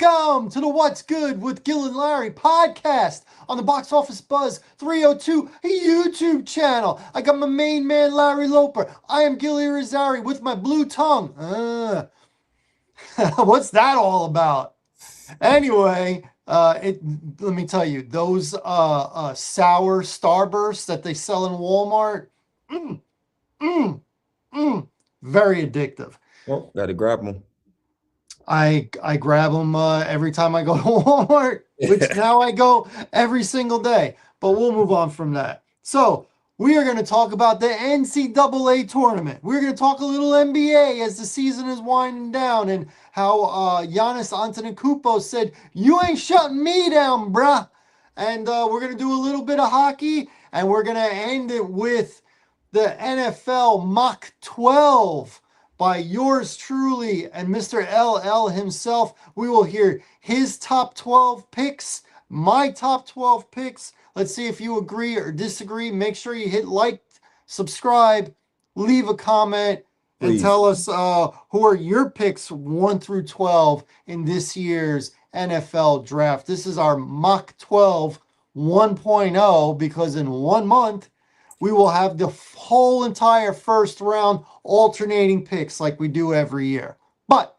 Welcome to the What's Good with Gil and Larry podcast on the Box Office Buzz 302 YouTube channel. I got my main man, Larry Loper. I am Gilly Rizzari with my blue tongue. What's that all about? Anyway, let me tell you, those sour Starbursts that they sell in Walmart, very addictive. Oh, gotta grab them. I grab them every time I go to Walmart, which now I go every single day. But we'll move on from that. So we are going to talk about the NCAA tournament. We're going to talk a little NBA as the season is winding down, and how Giannis Antetokounmpo said, "You ain't shutting me down, bruh." And we're going to do a little bit of hockey, and we're going to end it with the NFL Mock 12 by yours truly and Mr. LL himself. We will hear his top 12 picks, my top 12 picks. Let's see if you agree or disagree. Make sure you hit like, subscribe, leave a comment, and tell us who are your picks 1 through 12 in this year's NFL draft. This is our Mock 12 1.0 because in 1 month, we will have the whole entire first round alternating picks like we do every year. But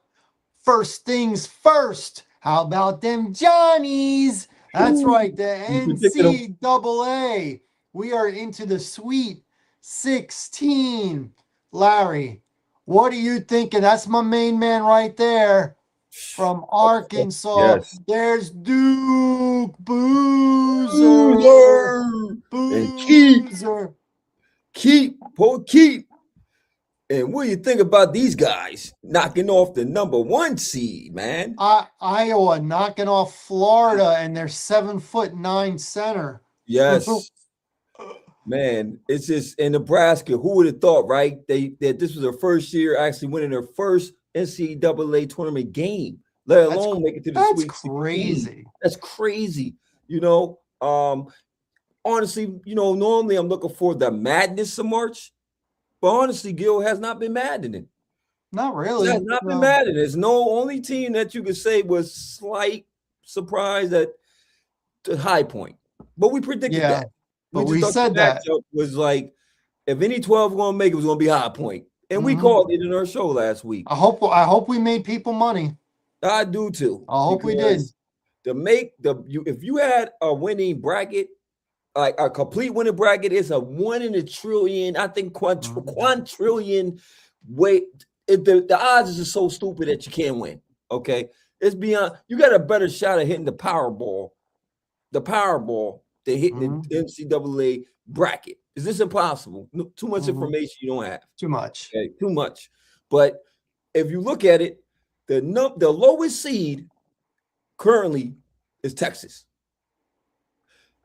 first things first, how about them Johnnies? That's right, the NCAA. We are into the Sweet 16. Larry, what are you thinking? That's my main man right there from Arkansas. Yes. There's Duke Boozer. Boozer. Keep. And what do you think about these guys knocking off the number 1 seed, man? Iowa knocking off Florida and their 7'9" center. Yes. Man, it's just in Nebraska. Who would have thought, right? That this was their first year actually winning their first NCAA tournament game, let alone make it to the Sweet 16. Crazy. That's crazy. Honestly, normally I'm looking for the madness of March, but honestly, Gil has not been maddening. Not really. It has not been maddening. There's no only team that you could say was slight surprise at the high point, but we predicted that. But we said that was like, if any 12 were going to make it, was going to be High Point, and we called it in our show last week. I hope we made people money. I do too. I hope we did. If you had a winning bracket, like a complete winning bracket, is a 1 in a trillion. I think quadrillion way. The odds is just so stupid that you can't win. Okay, it's beyond. You got a better shot at hitting the Powerball than hitting the NCAA bracket. Is this impossible? No, too much information you don't have. Too much. Okay, too much. But if you look at it, the lowest seed currently is Texas.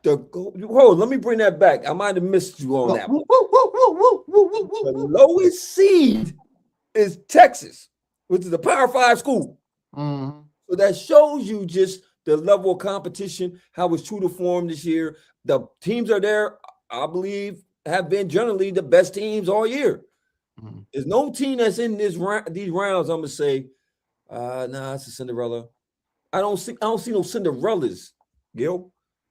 Let me bring that back. I might have missed you on that one. The lowest seed is Texas, which is a Power 5 school. So that shows you just the level of competition, how it's true to form this year. The teams are there, I believe, have been generally the best teams all year. There's no team that's in these rounds, I'm going to say, nah, it's a Cinderella. I don't see no Cinderellas, Gil.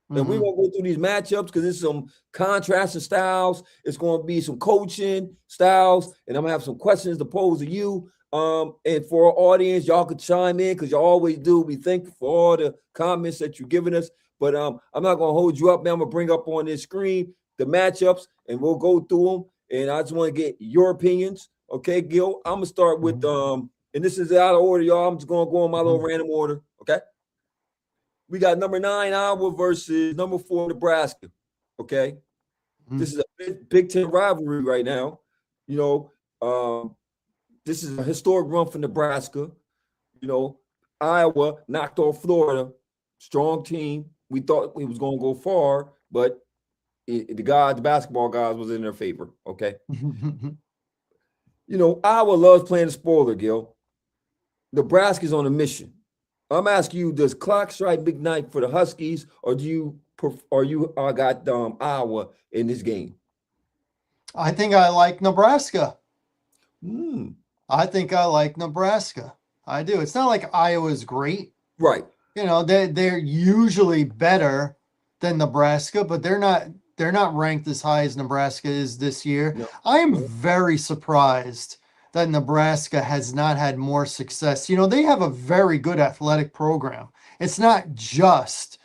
And we're going to go through these matchups because there's some contrasting styles. It's going to be some coaching styles. And I'm going to have some questions to pose to you. And for our audience, y'all could chime in because y'all always do. We thank you for all the comments that you're giving us. But I'm not going to hold you up, man. I'm going to bring up on this screen the matchups, and we'll go through them. And I just want to get your opinions. Okay, Gil? I'm going to start with, and this is out of order, y'all. I'm just going to go in my little random order. Okay? We got number 9 Iowa versus number 4 Nebraska. Okay, this is a Big Ten rivalry right now. This is a historic run for Nebraska. Iowa knocked off Florida, strong team. We thought it was going to go far, but the basketball guys, was in their favor. Okay, Iowa loves playing the spoiler, Gil. Nebraska's on a mission. I'm asking you, does clock strike big night for the Huskies, or do you got Iowa in this game? I think I like Nebraska. I think I like Nebraska. I do. It's not like Iowa's great. Right. You know, they're usually better than Nebraska, but they're not ranked as high as Nebraska is this year. No. I am No. very surprised that Nebraska has not had more success. You know, they have a very good athletic program. It's not just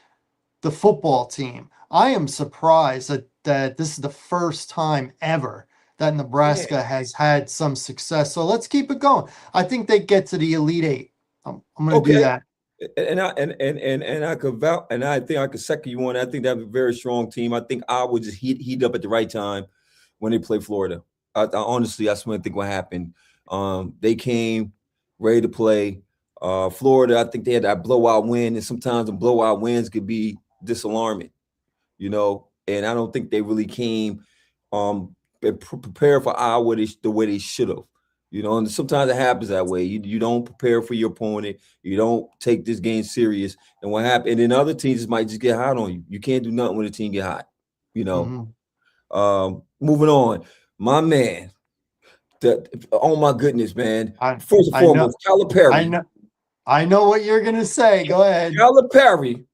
the football team. I am surprised that this is the first time ever that Man. Nebraska has had some success. So let's keep it going. I think they get to the Elite Eight. I'm going to do Okay. that. And I could vouch, and I think I could second you on that. I think that's a very strong team. I think I would just heat up at the right time when they play Florida. I honestly, that's what I think what happened. They came ready to play. Florida, I think they had that blowout win, and sometimes the blowout wins could be disalarming, And I don't think they really came prepared for Iowa the way they should have. And sometimes it happens that way. You don't prepare for your opponent. You don't take this game serious. And what happened? And then other teams might just get hot on you. You can't do nothing when a team get hot. You know. Mhm. Moving on, my man. Oh my goodness, man! I First and I know foremost, I Calipari. know I know what you're gonna say. Go ahead. Calipari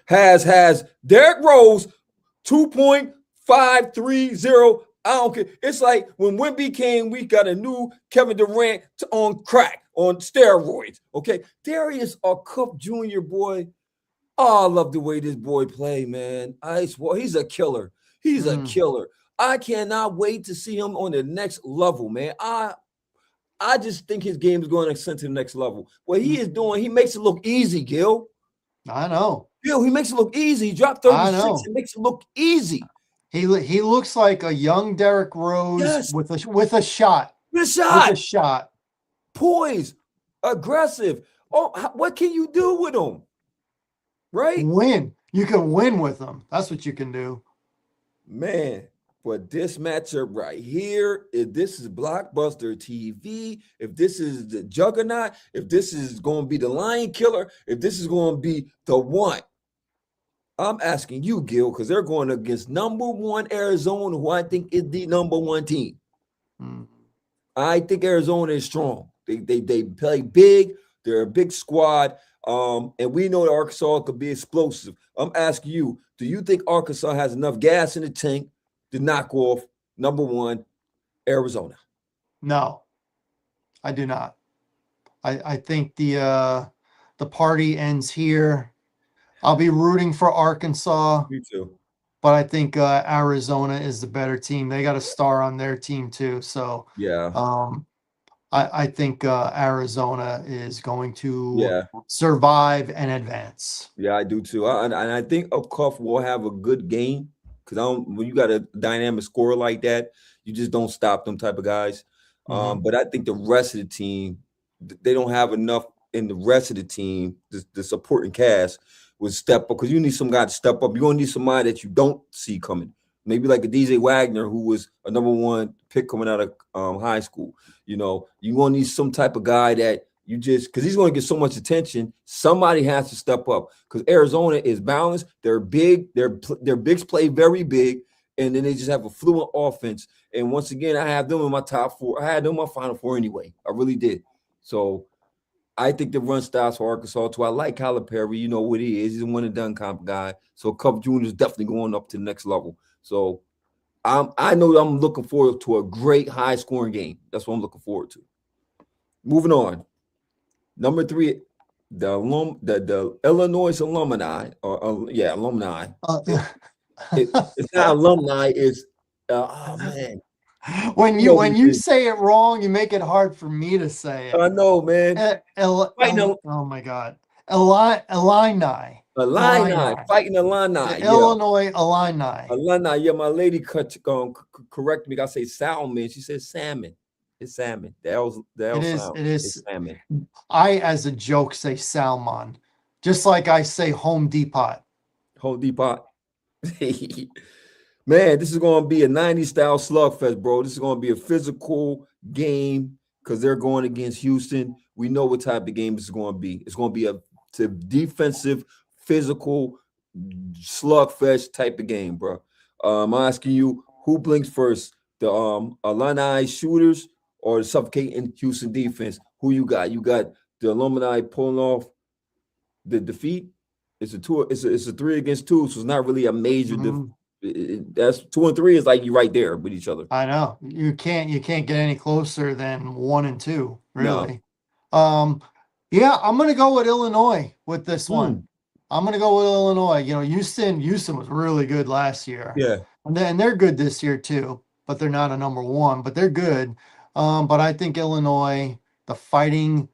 has Derrick Rose 2.530. I don't care. It's like when Wemby came, we got a new Kevin Durant on crack, on steroids. Okay. Darius Cup Jr., boy. Oh, I love the way this boy play, man. I swear, he's a killer. He's a Mm, killer. I cannot wait to see him on the next level, man. I just think his game is going to ascend to the next level. What he mm, is doing, he makes it look easy, Gil. I know. Gil, he makes it look easy. He dropped I 36. know. It makes it look easy. He looks like a young Derrick Rose Yes, with a shot. good With a shot, shot. poise, aggressive. Oh, what can you do with him? Right? Win. You can win with them. That's what you can do. Man, but this matchup right here, if this is Blockbuster TV, if this is the Juggernaut, if this is going to be the Lion Killer, if this is going to be the one, I'm asking you, Gil, because they're going against number one Arizona, who I think is the number one team. Mm. I think Arizona is strong. They play big. They're a big squad. And we know that Arkansas could be explosive. I'm asking you, do you think Arkansas has enough gas in the tank to knock off number one Arizona? No, I do not. I think the party ends here. I'll be rooting for Arkansas, Me too. but I think Arizona is the better team. They got a star on their team too. So Yeah. um, I think Arizona is going to Yeah. survive and advance. Yeah, I do too. And I think Cuff will have a good game because when you got a dynamic scorer like that, you just don't stop them type of guys. Mhm. But I think the rest of the team, they don't have enough in the rest of the team, the supporting cast would step up because you need some guy to step up. You're gonna need somebody that you don't see coming. Maybe like a DJ Wagner, who was a number one pick coming out of high school. You gonna need some type of guy that you just because he's going to get so much attention. Somebody has to step up because Arizona is balanced. They're big. Their bigs play very big, and then they just have a fluent offense. And once again, I have them in my top four. I had them in my final four anyway. I really did. So I think the run styles for Arkansas too. I like Calipari. You know what he is. He's a one and done comp guy. So Cup Jr. is definitely going up to the next level. So I know I'm looking forward to a great high scoring game. That's what I'm looking forward to. Moving on. Number three, the Illinois alumni, alumni. Uh, It's not alumni. It's oh man, when you you know who when it you is. say it wrong, you make it hard for me to say it. I know, man. Fighting Oh my God, Illini, Illini, Illini, fighting Illini. the Yeah, Illinois Illini. Illini. Yeah, my lady correct me. I say salmon. She says salmon. It's salmon. The It L is. sound. It It's is. salmon. I, as a joke, say Salmon, just like I say Home Depot. Whole Depot. Man, this is going to be a 90s style slugfest, bro. This is going to be a physical game because they're going against Houston. We know what type of game this is going to be. It's going to be a defensive, physical slugfest type of game, bro. I'm asking you, who blinks first, the Illini shooters or the suffocating Houston defense? Who you got? You got the alumni pulling off the defeat. It's a two. It's a 3-2, so it's not really a major. That's 2 and 3 is like you right there with each other. I know you can't get any closer than 1 and 2, No. really. Yeah, I'm gonna go with Illinois with this one. I'm gonna go with Illinois. You know, Houston was really good last year. Yeah. And they're good this year too, but they're not a number one, but they're good. But I think Illinois, the fighting,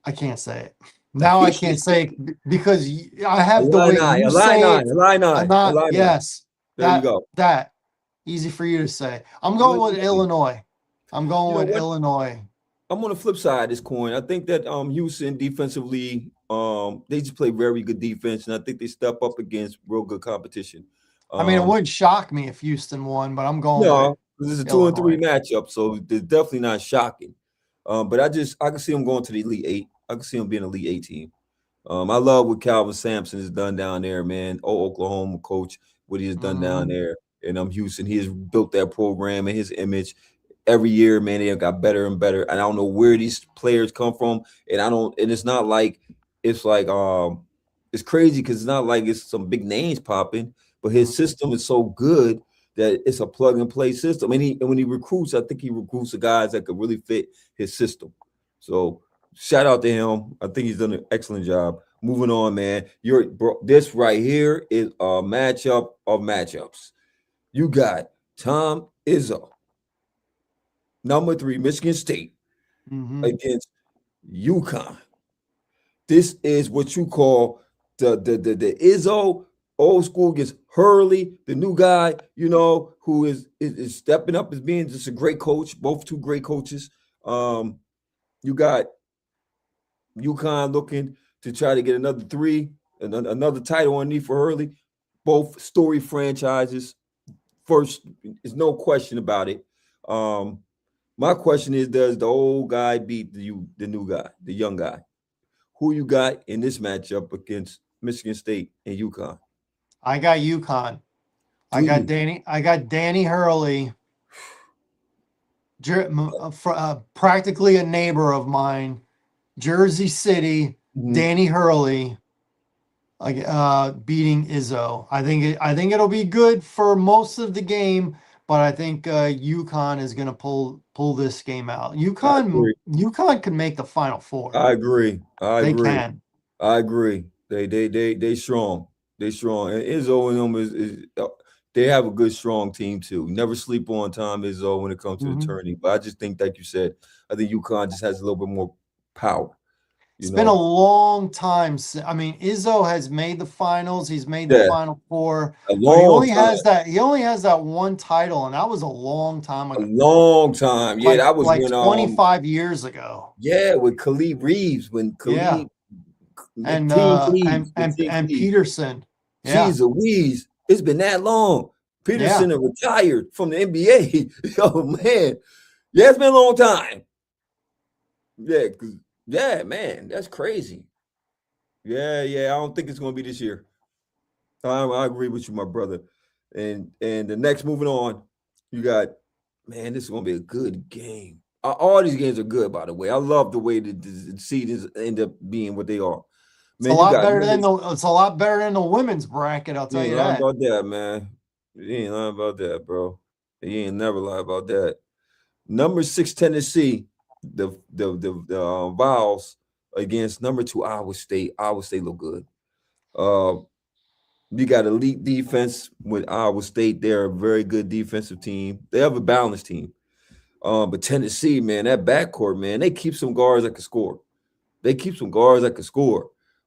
I can't say it. Now I can't say it because I have the way you say it. I'm not, yes. There you go. That easy for you to say. I'm going with Illinois. I'm going with Illinois. I'm on the flip side of this coin. I think that Houston defensively, they just play very good defense, and I think they step up against real good competition. I mean, it wouldn't shock me if Houston won, but I'm going with this is a 2 and 3 matchup, so they're definitely not shocking. But I can see them going to the Elite Eight. I can see them being an Elite Eight team. I love what Calvin Sampson has done down there, man. Oklahoma coach, what he has done down there. And Houston, he has built that program and his image. Every year, man, they have got better and better. And I don't know where these players come from. And it's not like it's crazy because it's not like it's some big names popping, but his system is so good that it's a plug and play system. And when he recruits, I think he recruits the guys that could really fit his system. So shout out to him. I think he's done an excellent job. Moving on, man. This right here is a matchup of matchups. You got Tom Izzo, number 3, Michigan State, against UConn. This is what you call the Izzo old school against Hurley, the new guy, who is stepping up as being just a great coach. Both 2 great coaches. You got UConn looking to try to get another 3, another title underneath for Hurley. Both story franchises. First, there's no question about it. My question is, does the old guy beat the new guy, the young guy? Who you got in this matchup against Michigan State and UConn? I got UConn. I got Danny Hurley, practically a neighbor of mine, Jersey City. Danny Hurley beating Izzo. I think it'll be good for most of the game, but I think UConn is going to pull this game out. UConn can make the Final Four. I agree. They can. I agree. They strong. They strong. And Izzo and them they have a good, strong team too. Never sleep on Tom Izzo when it comes to the tourney. But I just think, like you said, I think UConn just has a little bit more power. It's been a long time. I mean, Izzo has made the finals. He's made the Final Four. He only has that one title, and that was a long time ago. A long time. Yeah, that was like 25 years ago. Yeah, with Khalid Reeves when Khalid and Peterson. Jeez Louise. It's been that long. Peterson retired from the NBA. Oh man. Yeah, it's been a long time. Yeah, man, that's crazy. Yeah, I don't think it's going to be this year. I agree with you, my brother. And the next, moving on, you got, man, this is going to be a good game. All these games are good, by the way. I love the way the seeds end up being what they are. Man, it's a lot better than the women's bracket, I'll tell you that. About that, man. You ain't lying about that, bro. You ain't never lie about that. Number 6 Tennessee. The Vols against number 2 Iowa State. Iowa State look good. You got elite defense with Iowa State. They're a very good defensive team. They have a balanced team. But Tennessee, man, that backcourt, man, they keep some guards that can score.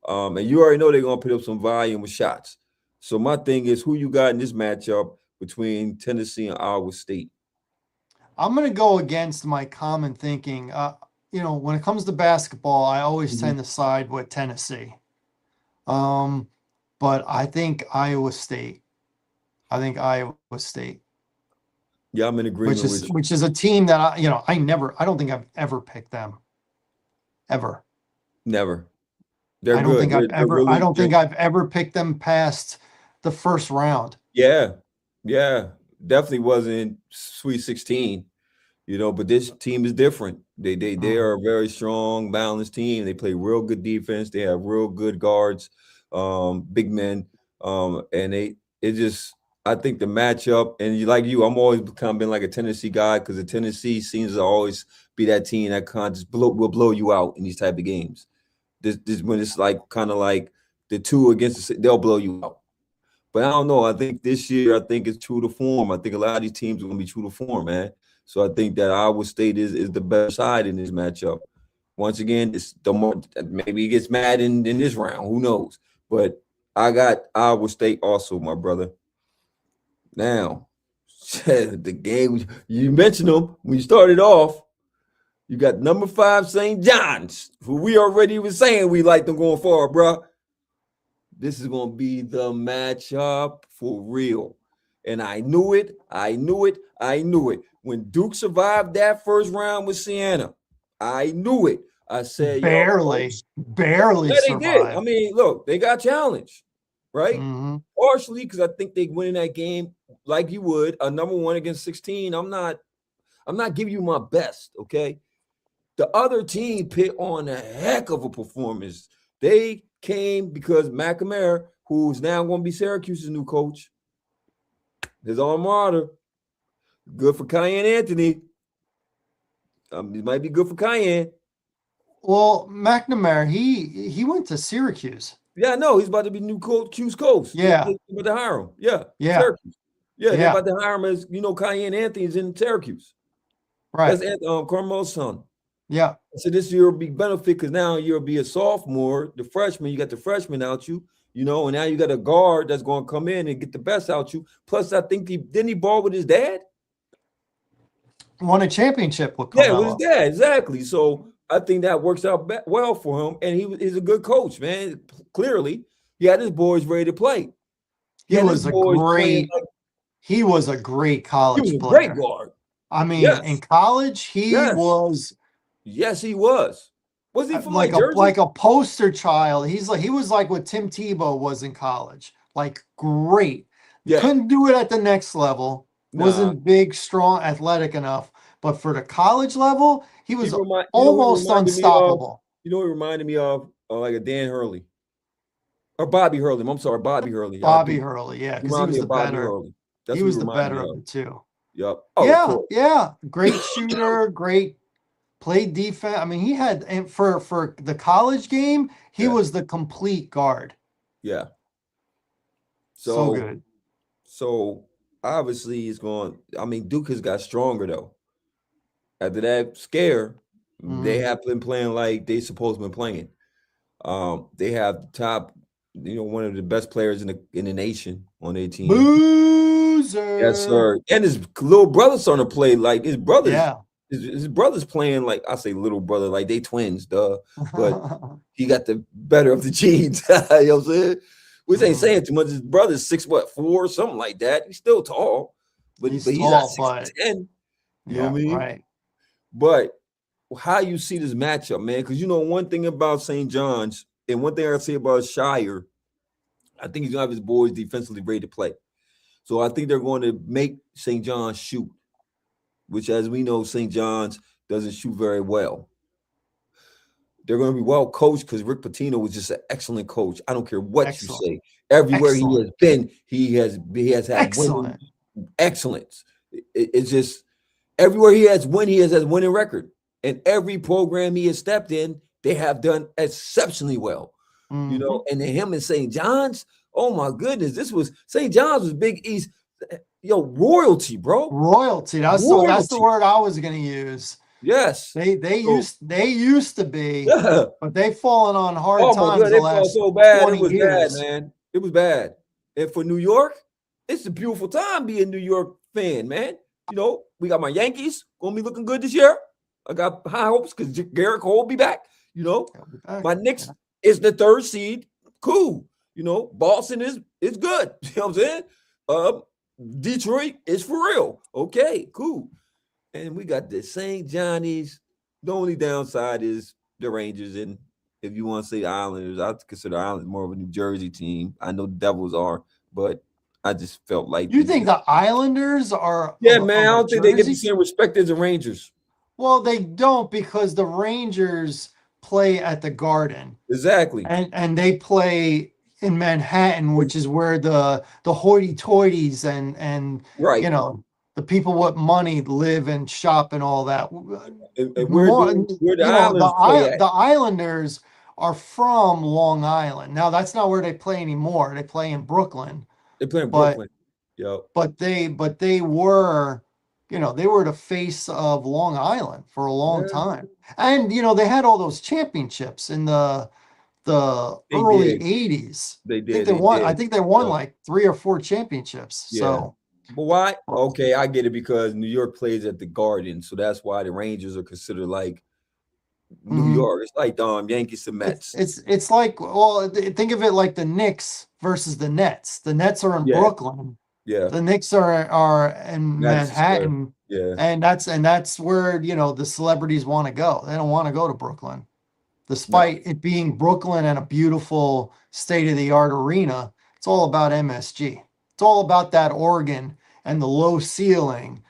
And you already know they're gonna put up some volume with shots. So my thing is, who you got in this matchup between Tennessee and Iowa State? I'm going to go against my common thinking. When it comes to basketball, I always tend to side with Tennessee. But I think Iowa State. Yeah, I'm in agreement with you. Which is a team that I don't think I've ever picked them. Ever. Never. They're good. I don't think I've ever picked them past the first round. Yeah. Definitely wasn't Sweet 16, but this team is different. They are a very strong, balanced team. They play real good defense. They have real good guards, big men, and it just. I think the matchup, and like you, I'm always kind of been like a Tennessee guy because the Tennessee seems to always be that team that kind of just will blow you out in these type of games. This when it's like kind of like the two against they'll blow you out. But I don't know. I think this year, I think it's true to form. I think a lot of these teams are going to be true to form, man. So I think that Iowa State is the better side in this matchup. Once again, it's the more maybe he gets mad in this round. Who knows? But I got Iowa State also, my brother. Now, the game you mentioned them when you started off. You got number 5 St. John's, who we already was saying we like them going forward, bro. This is going to be the matchup for real. And I knew it. When Duke survived that first round with Siena, I knew it. I said, barely yeah, they did. survived. I mean, look, they got challenged, right? Mm-hmm. Partially because I think they win in that game like you would a number 1 against 16. I'm not giving you my best, okay? The other team put on a heck of a performance. They came because McNamara, who's now going to be Syracuse's new coach, his alma mater, good for Cayenne Anthony. It might be good for Cayenne. Well, McNamara, he went to Syracuse. Yeah, I know. He's about to be new coach, Q's coach. Yeah. They're about to hire him. Yeah. Syracuse. Yeah, they're about to hire him as, Cayenne Anthony's in Syracuse. Right. That's Carmel's son. Yeah. So this year will be benefit because now you'll be a sophomore, the freshman. You got the freshman out you, and now you got a guard that's going to come in and get the best out you. Plus, I think didn't he ball with his dad? Won a championship with Carmelo. Yeah, with his dad, exactly. So I think that works out well for him, and he's a good coach, man. Clearly, he had his boys ready to play. He was a great college player. Great guard. I mean, in college, he was. Yes, he was. Was he from like a poster child? He was like what Tim Tebow was in college. Like great. Yeah. Couldn't do it at the next level. Wasn't big, strong, athletic enough. But for the college level, he was almost unstoppable. You know what it reminded me of? Like a Dan Hurley. Or Bobby Hurley. I'm sorry, Bobby Hurley. Bobby Hurley, yeah. Because he was the better. He was the better of the two. Yep. Oh, yeah. Great shooter, great. Played defense. I mean, he had, and for the college game, he was the complete guard. Yeah. So good. So obviously he's going. I mean, Duke has got stronger though. After that scare, they have been playing like they supposed to be playing. They have the top, one of the best players in the nation on their team. Boozer. Yes, sir. And his little brother's starting to play like his brother's. Yeah. His brother's playing like I say little brother, like they twins, duh. But he got the better of the genes. You know what I'm saying? Which ain't saying too much. His brother's 6'4", something like that. He's still tall, but he's tall, not 6'10". You know what I mean? Right. But how you see this matchup, man? Because one thing about St. John's, and one thing I say about Shire, I think he's gonna have his boys defensively ready to play. So I think they're going to make St. John's shoot. Which, as we know, St. John's doesn't shoot very well. They're going to be well coached because Rick Pitino was just an excellent coach. I don't care what you say. Everywhere he has been, he has had excellence. It's just everywhere he has a winning record, and every program he has stepped in, they have done exceptionally well. And then him and St. John's. Oh my goodness, St. John's was Big East. Royalty, bro. Royalty. That's the word I was going to use. Yes. They used to be, but they've fallen on hard times. God, they fell so bad. It was bad, man. It was bad. And for New York, it's a beautiful time being a New York fan, man. We got my Yankees gonna be looking good this year. I got high hopes because Garrett Cole will be back. My Knicks is the 3rd seed. Cool. Boston is good. You know what I'm saying? Detroit is for real. Okay, cool. And we got the St. Johnny's. The only downside is the Rangers. And if you want to say Islanders, I consider Islanders more of a New Jersey team. I know the Devils are, but I just felt like. You think the Islanders are? Yeah, man. I don't think they get the same respect as the Rangers. Well, they don't because the Rangers play at the Garden, Exactly. and they play in Manhattan, which is where the hoity-toities and Right. you know the people with money live and shop and all that. And More, where the Islanders play at? the Islanders are from Long Island. Now that's not where they play anymore. They play in Brooklyn, They play in but Brooklyn. Yo. they were, they were the face of Long Island for a long Yeah, time. And they had all those championships in the they early did. 80s. They I think did. they They won I did. think they won Yeah. like 3 or 4 championships. Yeah. So, But why? Okay, I get it because New York plays at the Garden, so that's why the Rangers are considered like New mhm. York. It's like Yankees and Mets. It's like, well, think of it like the Knicks versus the Nets. The Nets are in Yeah, Brooklyn. yeah. The Knicks are in Madison Square. Manhattan, Yeah, and that's where, the celebrities want to go. They don't want to go to Brooklyn. no, Despite it being Brooklyn and a beautiful state-of-the-art arena, it's all about MSG. It's all about that organ and the low ceiling.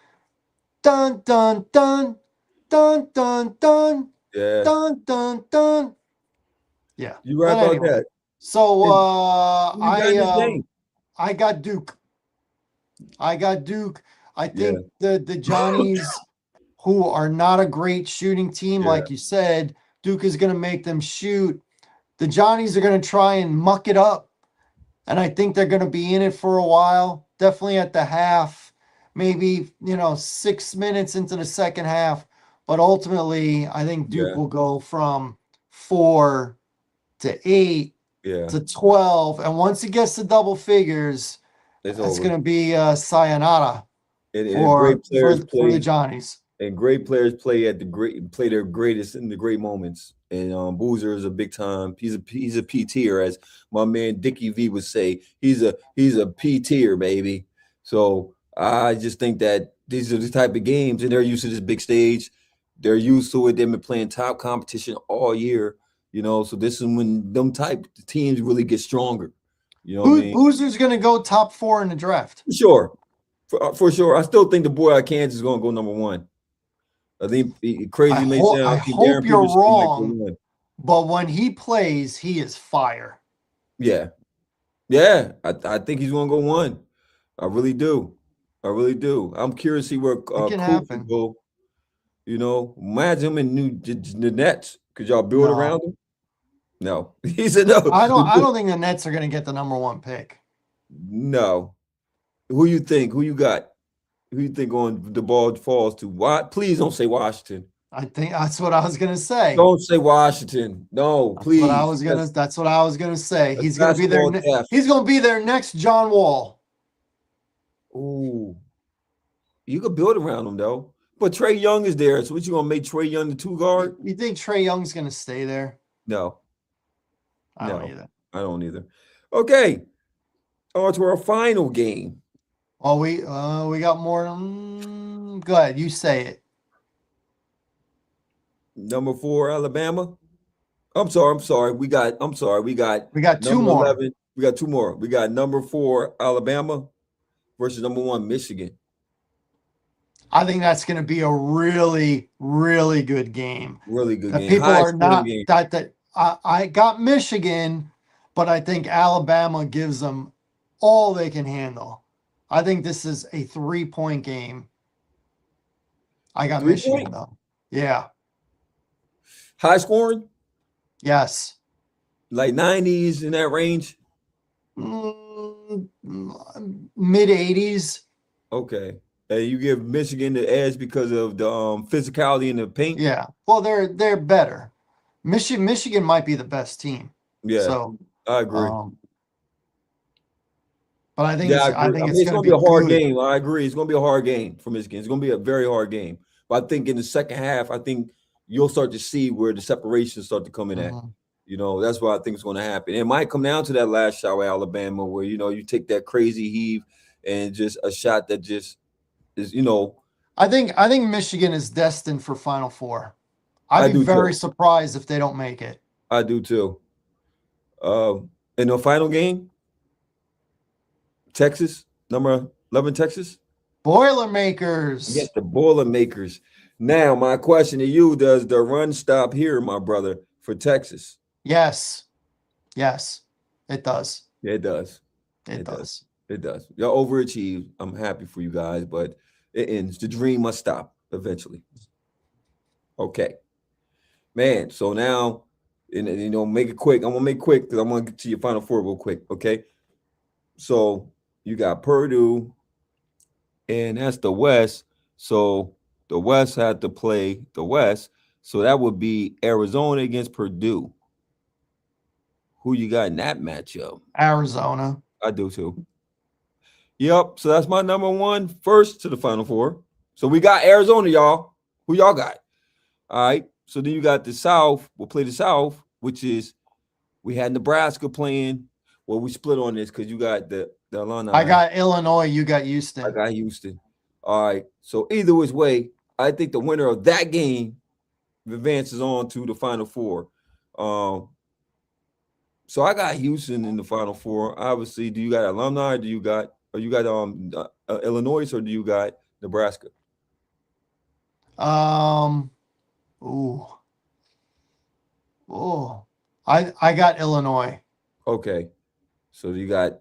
Dun dun dun dun dun dun yeah. dun dun dun. Yeah. You right But about anyway, that. so And who you got in this game? I got Duke. I got Duke. I Yeah, think the Johnnies, who are not a great shooting team, yeah, like you said, Duke is going to make them shoot. The Johnnies are going to try and muck it up, and I think they're going to be in it for a while. Definitely at the half, maybe 6 minutes into the second half. But ultimately, I think Duke yeah, will go from 4 to 8 yeah. to 12, and once it gets to double figures, It's it's over. going to be sayonara And great players for the play. Johnnies. And great players play their greatest in the great moments. And Boozer is a big time. He's a P tier, as my man Dickie V would say. He's a P tier, baby. So I just think that these are the type of games, and they're used to this big stage. They're used to it. They've been playing top competition all year. So this is when them type teams really get stronger. You know what I mean? Boozer's going to go top 4 in the draft. For sure, for sure. I still think the boy out of Kansas is going to go number one. I think crazy may sound. I I think Darren hope you're Peterson might go wrong, one. but when he plays, he is fire. Yeah, yeah. I think he's going to go one. I really do. I really do. I'm curious to see where It can Kuz will happen. go. Imagine him in the Nets. Could y'all build No. around him? No. He said no. I don't think the Nets are going to get the number 1 pick. No. Who you think? Who you got? Who you think on the ball falls to? Why? Please don't say Washington. I think that's what I was going to say. Don't say Washington. No, please. That's what I was going to say. That's He's going to be basketball theft. he's going to be their next John Wall. Ooh. You could build around him though. But Trey Young is there. So what you gonna make Trey Young the two guard? You think Trey Young's going to stay there? No, I don't no, either. I don't either. Okay. On to our final game. Oh, we got more. Go ahead, you say it. Number 4, Alabama. I'm sorry. We got We got 2 number more. 11. We got 2 more. We got number 4, Alabama versus number 1, Michigan. I think that's going to be a really, really good game. Really good game. People High are scoring not game. that I got Michigan, but I think Alabama gives them all they can handle. I think this is a 3-point game. I got 3 Michigan point? though. Yeah. High scoring? Yes. Like 90s in that range? Mid 80s. Okay. You give Michigan the edge because of the physicality in the paint. Yeah. Well, they're better. Michigan might be the best team. Yeah, So, I agree. But I think Yeah, I I agree. think I it's mean, it's going going to to be be a hard good. game. I agree. It's going to be a hard game for Michigan. It's going to be a very hard game. But I think in the second half, I think you'll start to see where the separations start to come in at. Mhm. That's what I think is going to happen. It might come down to that last shot with Alabama, where you take that crazy heave and just a shot that just is. I think Michigan is destined for Final Four. I'd I be do very too. surprised if they don't make it. I do too. In the final game, Texas, number 11, Texas. Boilermakers. Against the Boilermakers. Now, my question to you: does the run stop here, my brother, for Texas? Yes. Yes. It does. Yeah, it does. It It does. does. It does. Y'all overachieved. I'm happy for you guys, but it ends. The dream must stop eventually. Okay, man. So now, and make it quick. I'm gonna make it quick because I'm gonna get to your final four real quick. Okay. So you got Purdue, and that's the West. So the West had to play the West. So that would be Arizona against Purdue. Who you got in that matchup? Arizona. I do too. Yep. So that's my number one first to the Final Four. So we got Arizona, y'all. Who y'all got? All right. So then you got the South. We'll play the South, which is we had Nebraska playing. Well, we split on this because you got the alumni. I got Illinois. You got I Houston. got Houston. All right. So either which way, I think the winner of that game advances on to the Final Four. So I got Houston in the Final Four. Obviously, do you got alumni? Do you got Illinois, or do you got Nebraska? Ooh. Oh. I got Illinois. Okay. So you got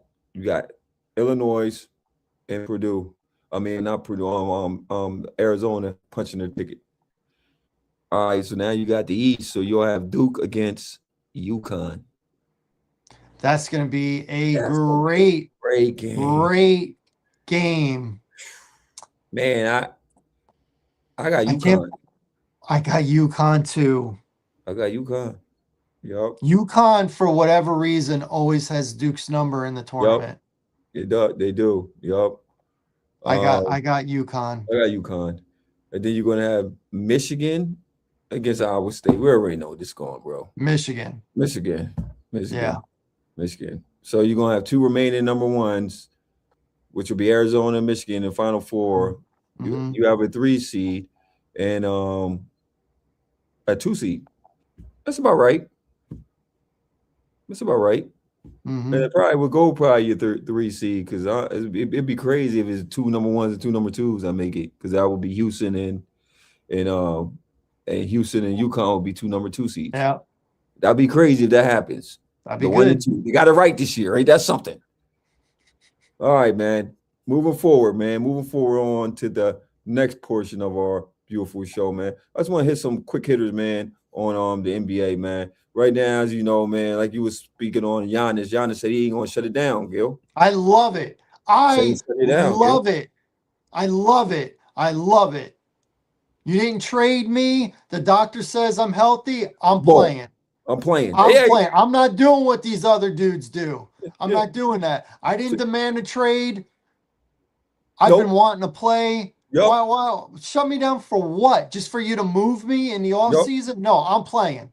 Illinois and Purdue. I mean, not Purdue. Arizona punching their ticket. All right. So now you got the East. So you'll have Duke against UConn. That's going to be a great game. Man, I got UConn. I got UConn too. I got UConn. Yep. UConn, for whatever reason, always has Duke's number in the tournament. Yep. They do. Yep. I got UConn. I got UConn. And then you're gonna have Michigan against Iowa State. We already know this going, bro. Michigan. Yeah. Michigan. So you're gonna have two remaining number ones, which will be Arizona and Michigan in the Final Four. Mm-hmm. You have a 3 seed and a 2 seed. That's about right. Mm-hmm. And it probably would go your 3 seed because it'd be crazy if it's 2 number ones and 2 number twos. I make it because that would be Houston and Houston and UConn would be 2 number 2 seeds. Yeah, that'd be crazy if that happens. That'd be the good. 1 and 2. You got it right this year, right? That's something. All right, man. Moving forward on to the next portion of our beautiful show, man. I just want to hit some quick hitters, man, on the NBA, man. Right now, as you know, man, like you was speaking on Giannis. Giannis said he ain't gonna shut it down, Gil. I love it. I love it. You didn't trade me. The doctor says I'm healthy. I'm playing. I'm playing. I'm not doing what these other dudes do. I'm not doing that. I didn't demand a trade. I've been wanting to play. Yep. Wow. Shut me down for what? Just for you to move me in the offseason? No, I'm playing.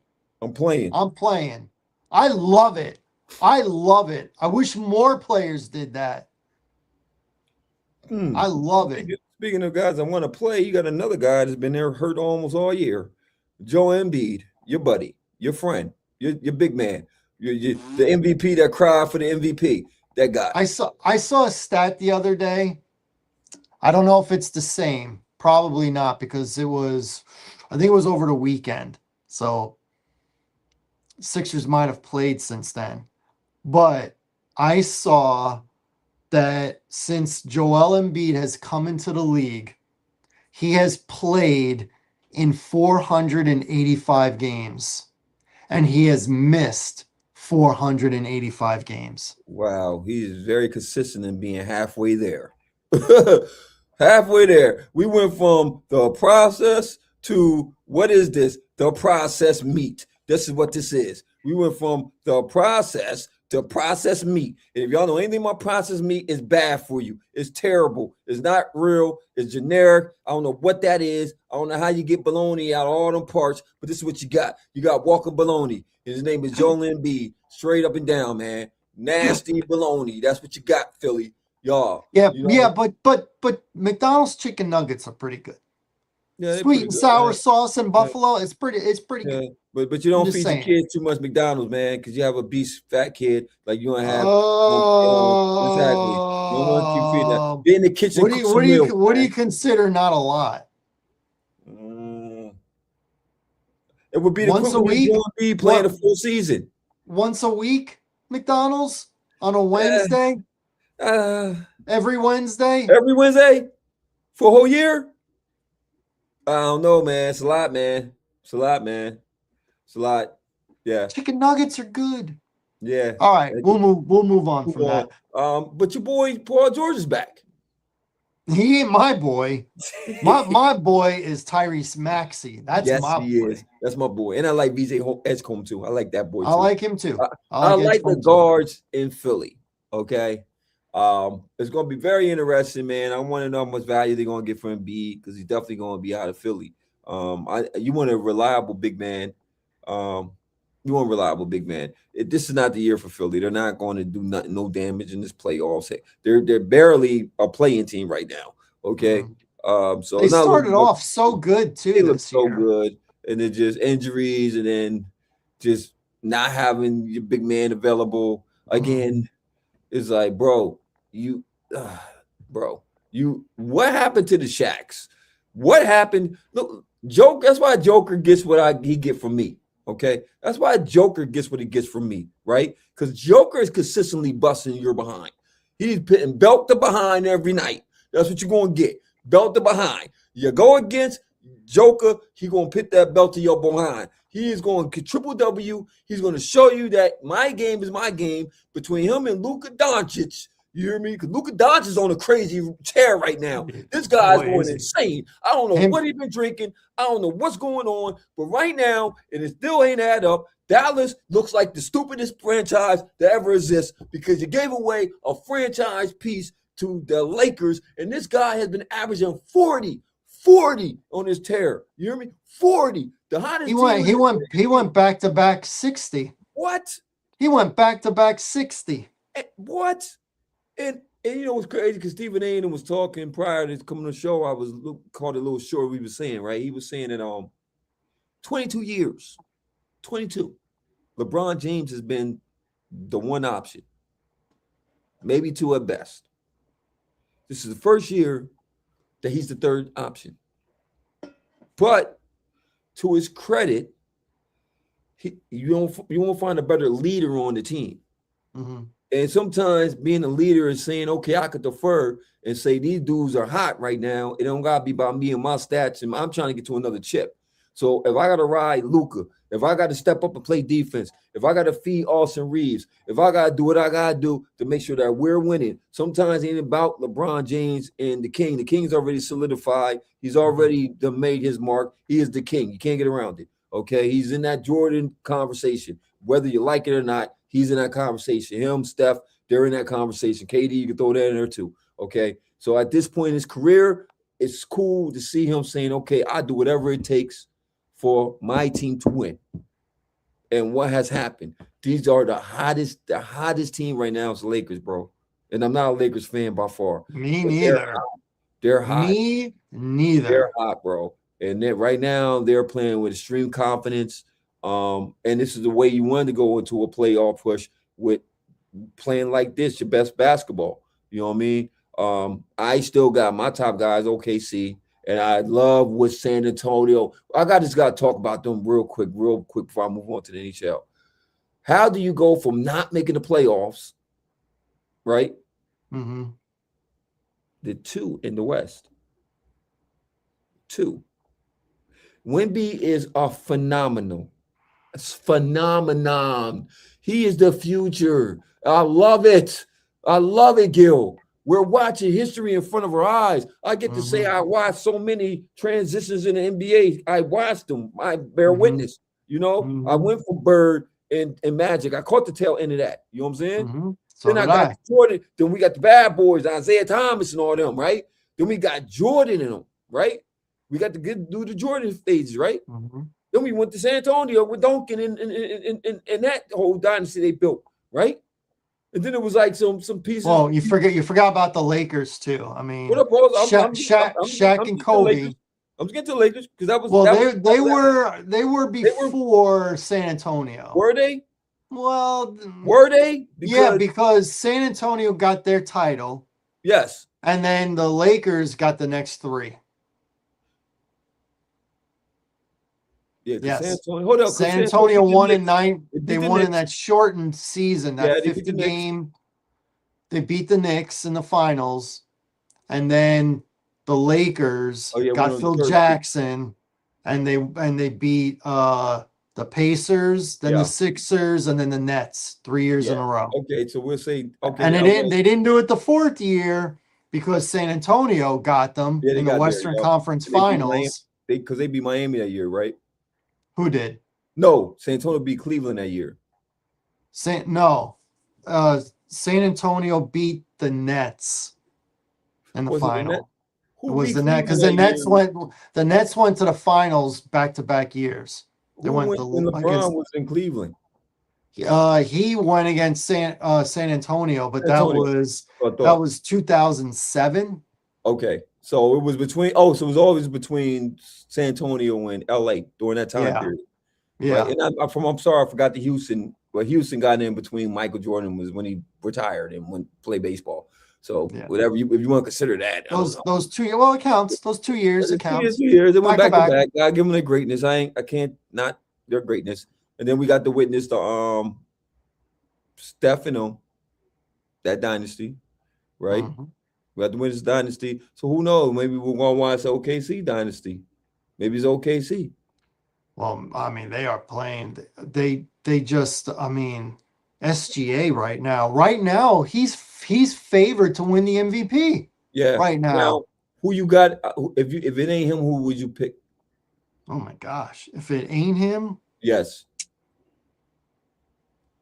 I love it. I wish more players did that. I love it. Speaking of guys I want to play, you got another guy that's been there hurt almost all year. Joel Embiid, your buddy, your friend, your big man. The MVP that cried for the MVP. That guy. I saw a stat the other day. I don't know if it's the same. Probably not, because I think it was over the weekend. So Sixers might have played since then. But I saw that since Joel Embiid has come into the league, he has played in 485 games. And he has missed 485 games. Wow. He is very consistent in being halfway there. Halfway there. We went from the process to what is this? The processed meat. This is what this is. We went from the process to processed meat. And if y'all know anything about processed meat, it's bad for you. It's terrible. It's not real. It's generic. I don't know what that is. I don't know how you get bologna out of all them parts, but this is what you got. You got Walker bologna. His name is Joel Embiid. Straight up and down, man. Nasty bologna. That's what you got, Philly. Y'all. But McDonald's chicken nuggets are pretty good. Yeah, sweet and sour sauce in Buffalo. It's pretty good. But you don't feed your kids too much McDonald's, man, because you have a beast fat kid like you don't have. Exactly. You don't want you feed that. Be in the kitchen. What do you consider not a lot? It would be the Once a equivalent of week? Joel Embiid playing a full season. Once a week, McDonald's on a Yeah. Wednesday? Every Wednesday? Every Wednesday for a whole year? I don't know, man. It's a lot, man. It's a lot, man. It's a lot. Yeah. Chicken nuggets are good. Yeah. All right, we'll move on Move from that. But your boy Paul George is back. He ain't my boy. My boy is Tyrese Maxey. That's my boy. Is. That's my boy. And I like VJ Edgecombe too. I like that boy too. I like him too. I like the guards in Philly. Okay. It's gonna be very interesting, man. I want to know how much value they're gonna get for Embiid because he's definitely gonna be out of Philly. You want a reliable big man. You want a reliable big man. This is not the year for Philly. They're not going to do nothing, no damage in this playoffs. They're barely a playing team right now. Okay. So they started off so good too. They look so good, and then just injuries, and then just not having your big man available again. It's like, bro, what happened to the Shaqs? What happened? Look, that's why Joker gets what he get from me. Okay, that's why Joker gets what he gets from me, right? Because Joker is consistently busting your behind. He's putting belt to behind every night. That's what you're gonna get, belt to behind. You go against Joker, he gonna put that belt to your behind. He is going to triple W. He's going to show you that my game is my game. Between him and Luka Doncic, you hear me? Because Luka Doncic is on a crazy tear right now. This guy's going insane. I don't know what he's been drinking. I don't know what's going on. But right now, and it still ain't add up, Dallas looks like the stupidest franchise that ever exists because you gave away a franchise piece to the Lakers, and this guy has been averaging 40 on his tear. You hear me? 40. The hottest he went back to back 60. What? He went back to back 60. What? And you know what's crazy? Because Stephen A. was talking prior to coming to the show. I was called a little short. We were saying, right? He was saying that 22 years, 22. LeBron James has been the one option, maybe two at best. This is the first year that he's the third option. But to his credit, you won't find a better leader on the team. And sometimes being a leader is saying, okay, I could defer and say these dudes are hot right now. It don't gotta be about me and my stats, and I'm trying to get to another chip. So if I gotta ride Luka, if I gotta step up and play defense, if I gotta feed Austin Reeves, if I gotta do what I gotta do to make sure that we're winning, sometimes it ain't about LeBron James and the King. The King's already solidified. He's already made his mark. He is the King. You can't get around it. Okay, he's in that Jordan conversation, whether you like it or not. He's in that conversation. Him, Steph, they're in that conversation. KD, you can throw that in there too. Okay, so at this point in his career, it's cool to see him saying, "Okay, I do whatever it takes for my team to win." And what has happened? These are the hottest team right now is the Lakers, bro. And I'm not a Lakers fan by far. Me neither. They're hot. Me neither. They're hot, bro. And right now they're playing with extreme confidence. And this is the way you want to go into a playoff push with playing like this, your best basketball. You know what I mean? I still got my top guys, OKC. And I love what San Antonio. Just got to talk about them real quick before I move on to the NHL. How do you go from not making the playoffs, right? The two in the West. Two. Wemby is a phenomenon. He is the future. I love it. Gil. We're watching history in front of our eyes. I get to say I watched so many transitions in the NBA. I watched them. I bear witness. You know, I went for Bird and Magic. I caught the tail end of that. You know what I'm saying? Then I got Jordan. Then we got the bad boys, Isaiah Thomas and all them, right? Then we got Jordan in them, right? We got to do the Jordan stages, right? Then we went to San Antonio with Duncan and that whole dynasty they built, right? And then it was like some pieces. Well, you forgot about the Lakers too. I mean, Shaq and Kobe. I'm getting to the Lakers because that was they were before San Antonio. Were they? Well, were they? Because San Antonio got their title. Yes. And then the Lakers got the next three. Yeah, because San Yes. Antonio. Hold up, San Antonio won in nine. They They beat the won in Knicks. that shortened season, Yeah, that they beat the 50 Knicks. game. They beat the Knicks in the finals, and then the Lakers Oh yeah, went got on the Phil third streak. Jackson, and they beat the Pacers, then the Yeah, Sixers, and then the Nets 3 years yeah. in a row. Okay, so we'll say And okay. they didn't do it the fourth year because San Antonio got them Yeah, they in the got there. Western Yeah, Conference and they beat Miami. Finals. They beat Miami that year, right? Who did? No, San Antonio beat Cleveland that year. No. San Antonio beat the Nets in the Was it the Nets? final. It Who was beat the Net because Cleveland that year? the Nets went to the finals back-to-back years. They Who went went when against LeBron was in Cleveland? he went against San Antonio, but San Antonio. I that thought. was 2007. Okay, so it was between. Oh, so it was always between San Antonio and LA during that time Yeah. period, right? Yeah. And I'm sorry, I forgot the Houston. Well, Houston got in between Michael Jordan was when he retired and went play baseball. So Yeah. whatever if you want to consider that, I don't know. Those 2 years, well, it counts. Those 2 years, it counts. 2 years, they went back to Back. back. God give them their greatness. I can't not their greatness. And then we got to witness the Stefano, that dynasty, right? Mhm. We got to witness dynasty. So who knows? Maybe we're gonna watch OKC dynasty. Maybe it's OKC. Well, I mean, they are playing. They just. I mean, SGA right now. Right now, he's favored to win the MVP. Yeah. Right now. Who you got? If it ain't him, who would you pick? Oh my gosh! If it ain't him, Yes.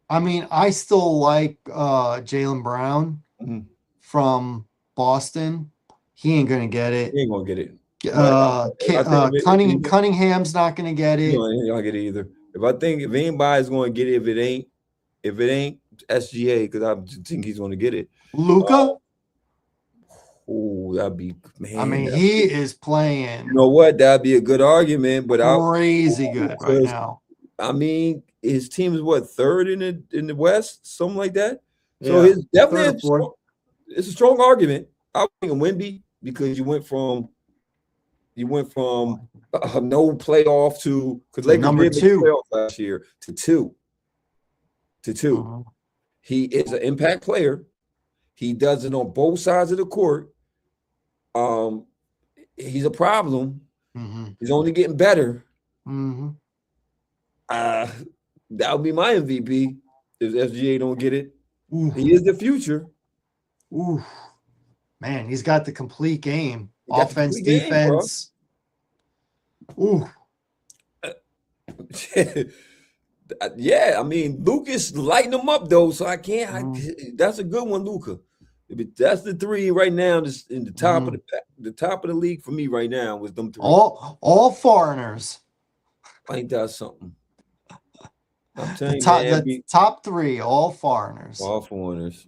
I mean, I still like Jaylen Brown from Boston. He ain't gonna get it. He ain't gonna get it. But I think Cunningham's not gonna get it. He ain't gonna get it either. If anybody's gonna get it, if it ain't SGA, because I think he's gonna get it. Luka. Oh, that'd be man. I mean, he is playing. You know what? That'd be a good argument, but crazy good right now. I mean, his team is what, third in the West, something like that. So it's definitely it's a strong argument. I think Wemby because you went from no playoff to because Lakers number did make playoff last year to two. Uh-huh. He is an impact player. He does it on both sides of the court. He's a problem. Mm-hmm. He's only getting better. Mm-hmm. That would be my MVP if SGA don't get it. Ooh. He is the future. Ooh, man, he's got the complete game. Offense, defense. Ooh. Yeah, I mean, Luka's lighting them up though, so I can't. That's a good one, Luka. That's the three right now. Just in the top of the top of the league for me right now was them three. All foreigners. Ain't that something? I'm telling the top three, all foreigners. All foreigners.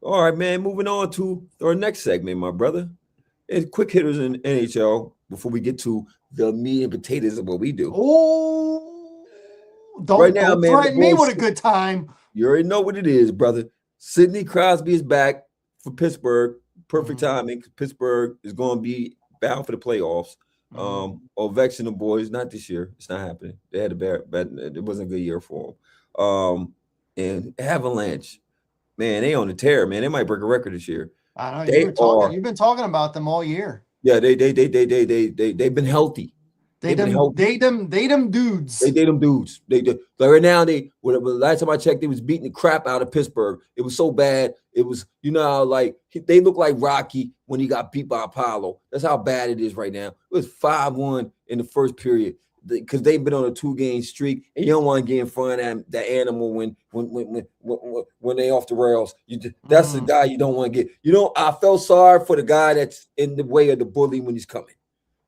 All right, man. Moving on to our next segment, my brother. It's quick hitters in NHL before we get to the meat and potatoes of what we do. Oh, don't threaten me with a good time. You already know what it is, brother. Sidney Crosby is back for Pittsburgh. Perfect timing. Pittsburgh is going to be bound for the playoffs. Ovechkin, the boys, not this year. It's not happening. They had a bad it wasn't a good year for them. And Avalanche, man, they on the tear, man. They might break a record this year. I know you've been talking about them all year. Yeah, they've been healthy. They them dudes. They them dudes. Like right now, last time I checked, they was beating the crap out of Pittsburgh. It was so bad. It was, like they look like Rocky when he got beat by Apollo. That's how bad it is right now. It was 5-1 in the first period because they've been on a 2-game streak, and you don't want to get in front of that animal when they off the rails. That's the guy you don't want to get. I felt sorry for the guy that's in the way of the bully when he's coming.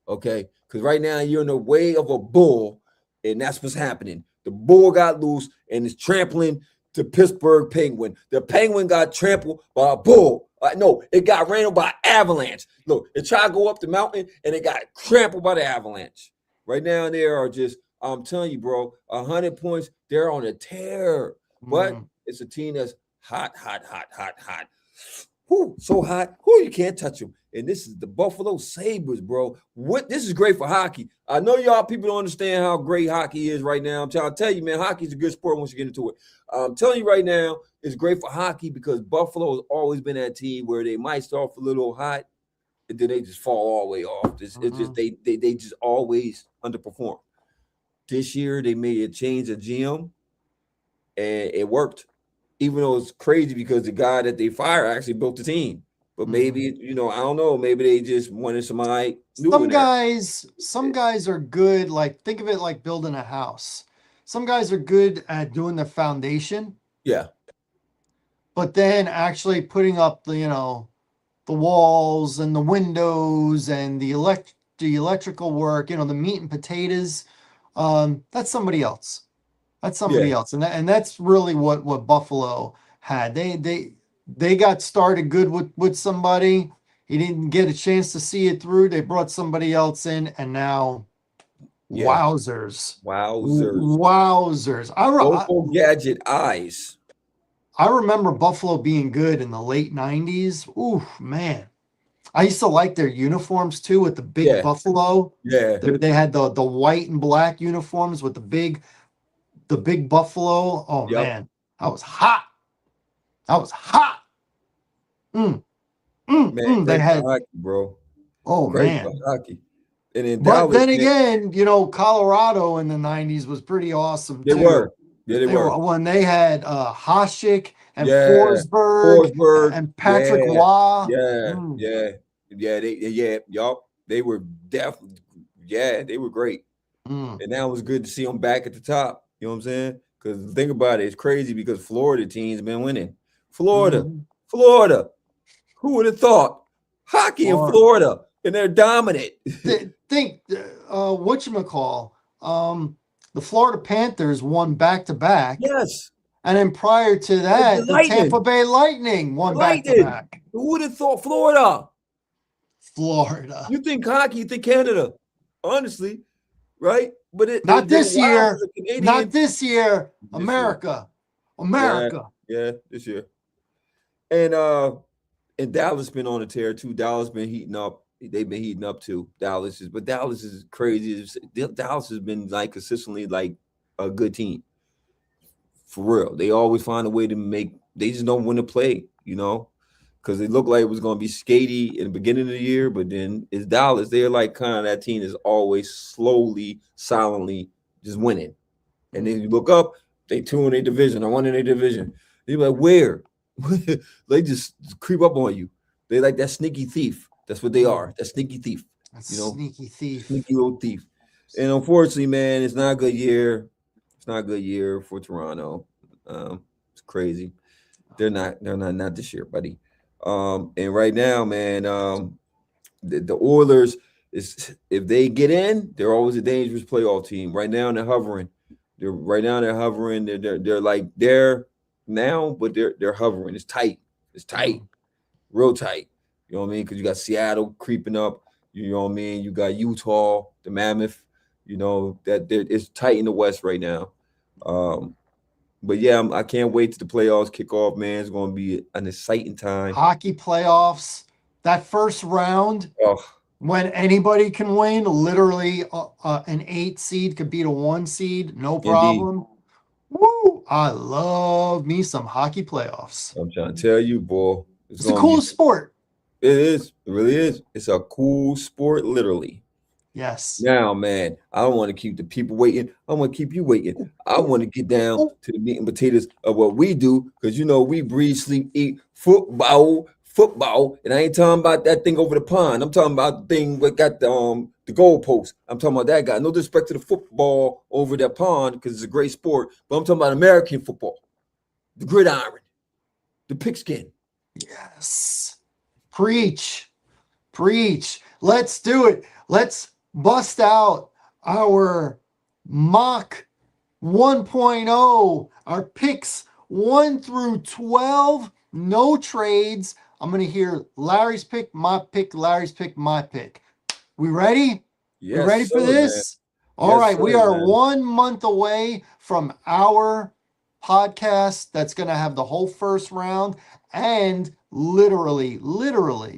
Okay, because right now you're in the way of a bull, and that's what's happening. The bull got loose and is trampling the Pittsburgh Penguin. The Penguin got trampled by a bull. No, it got ran over by an avalanche. Look, it tried to go up the mountain, and it got trampled by the avalanche. Right now, they are just, I'm telling you, bro, 100 points. They're on a tear. But it's a team that's hot. Who so hot? Who you can't touch them. And this is the Buffalo Sabres, bro. What this is great for hockey. I know y'all people don't understand how great hockey is right now. I'm trying to tell you, man, hockey's a good sport once you get into it. I'm telling you right now, it's great for hockey because Buffalo has always been that team where they might start off a little hot and then they just fall all the way off. It's just they just always underperform. This year they made a change of GM and it worked. Even though it's crazy because the guy that they fired actually built the team. But maybe, I don't know. Maybe they just wanted somebody new. Some guys are good. Like, think of it like building a house. Some guys are good at doing the foundation. Yeah. But then actually putting up the walls and the windows and the electrical work, the meat and potatoes, that's somebody else. That's somebody else. And that's really what Buffalo had. They got started good with somebody. He didn't get a chance to see it through. They brought somebody else in, and now wowzers. Gadget eyes. I remember Buffalo being good in the late 90s. Ooh, man. I used to like their uniforms too with the big buffalo. Yeah. They had the white and black uniforms with the big buffalo. Oh man, that was hot. Man, they had hockey, bro. Oh great man, hockey. And then but then again, Colorado in the 90s was pretty awesome too. They were. When they had Hasek and Forsberg and Patrick Waugh. They were definitely, they were great. And now it was good to see them back at the top. You know what I'm saying? Because think about it, it's crazy because Florida teams been winning. Florida. Who would have thought? Hockey in Florida, and they're dominant. Think whatchamacall, the Florida Panthers won back-to-back. Yes. And then prior to that, the Tampa Bay Lightning won back-to-back. Who would have thought Florida? Florida. You think hockey, you think Canada. Honestly, right? But not this year. Not this year. America. Yeah, this year. And Dallas been on a tear too. Dallas been heating up. They've been heating up too. Dallas is crazy. Dallas has been like consistently like a good team. For real. They always find a way to they just don't want to play, because it looked like it was going to be skatey in the beginning of the year, but then it's Dallas. They're like kind of that team is always slowly, silently just winning. And then you look up, they 2 in their division, or 1 in their division. You're like, where? They just creep up on you. They like that sneaky thief. That's what they are. That sneaky thief. Sneaky thief. Sneaky little thief. And unfortunately, man, it's not a good year. It's not a good year for Toronto. It's crazy. They're not this year, buddy. And right now, man, the Oilers if they get in, they're always a dangerous playoff team. Right now they're hovering. They're hovering. They're like there now, but they're hovering. It's tight. It's tight, real tight. You know what I mean? Because you got Seattle creeping up. You know what I mean? You got Utah, the Mammoth. That it's tight in the West right now. But yeah, I can't wait till the playoffs kick off, man. It's going to be an exciting time. Hockey playoffs, that first round, when anybody can win, literally an 8 seed could beat a 1 seed, no problem. Indeed. Woo! I love me some hockey playoffs. I'm trying to tell you, boy. It's a cool sport. It is. It really is. It's a cool sport, literally. Yes. Now, man, I don't want to keep the people waiting. I want to keep you waiting. I want to get down to the meat and potatoes of what we do, because we breathe, sleep, eat football. And I ain't talking about that thing over the pond. I'm talking about the thing that got the goalpost. I'm talking about that guy. No disrespect to the football over that pond, because it's a great sport. But I'm talking about American football, the gridiron, the pigskin. Yes. Preach. Let's do it. Let's bust out our mock 1.0, our picks 1 through 12, no trades. I'm going to hear Larry's pick, my pick, Larry's pick, my pick. We ready? Yes, we ready for this? Man. All right, we are 1 month away from our podcast that's going to have the whole first round and literally,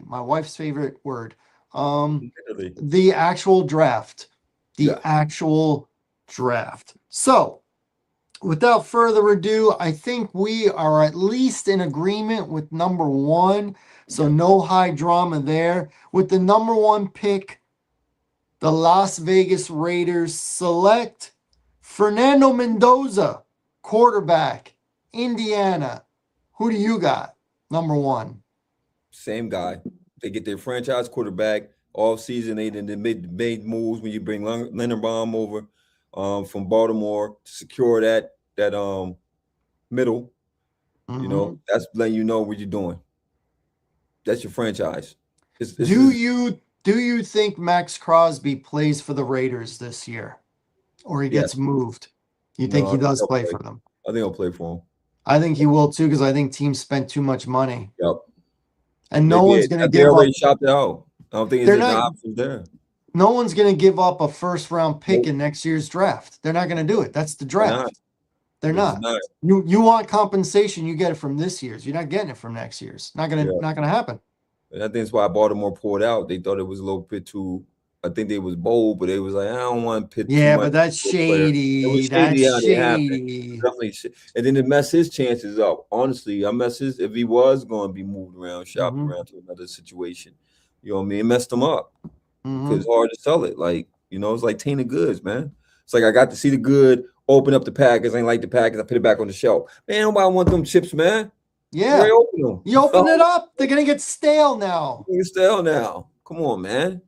my wife's favorite word, Literally. the actual draft. The Yeah. actual draft. So, without further ado, I think we are at least in agreement with number one. So, no high drama there. With the number one pick, the Las Vegas Raiders select Fernando Mendoza, quarterback, Indiana. Who do you got? Number one. Same guy. They get their franchise quarterback all season. They made moves when you bring Leonard Baum over from Baltimore to secure that middle. You know, that's letting you know what you're doing. That's your franchise. This Do is you think Max Crosby plays for the Raiders this year, or he gets yes. moved? You think No, I he think does he'll play play. for them? I think he'll play for him. I think he will too, because I think teams spent too much money, Yep. and They no one's did. going to They give up. already shopped it out. I don't think They're there's an not. option there. No one's going to give up a first round pick Nope. in next year's draft. They're not going to do it. That's the They're not. draft. They're It's not. not. You want compensation, you get it from this year's. You're not getting it from next year's. Not Yeah. gonna happen. And I think that's why Baltimore pulled out. They thought it was a little bit too. I think they was bold, but they was like, I don't want to pit too Yeah, much but that's into a player. It shady. was That's shady how it happened. shady. Definitely, and then it messed his chances up. Honestly, I messed his if he was going to be moved around, shopped around to another situation. You know what I mean? It messed him up because it's hard to sell it. Like it's like tainted goods, man. It's like I got to see the good, open up the package. I ain't like the package. I put it back on the shelf. Man, nobody want them chips, man. Yeah. Open them. You open it up, they're gonna get stale now. It's stale now. Come on, man.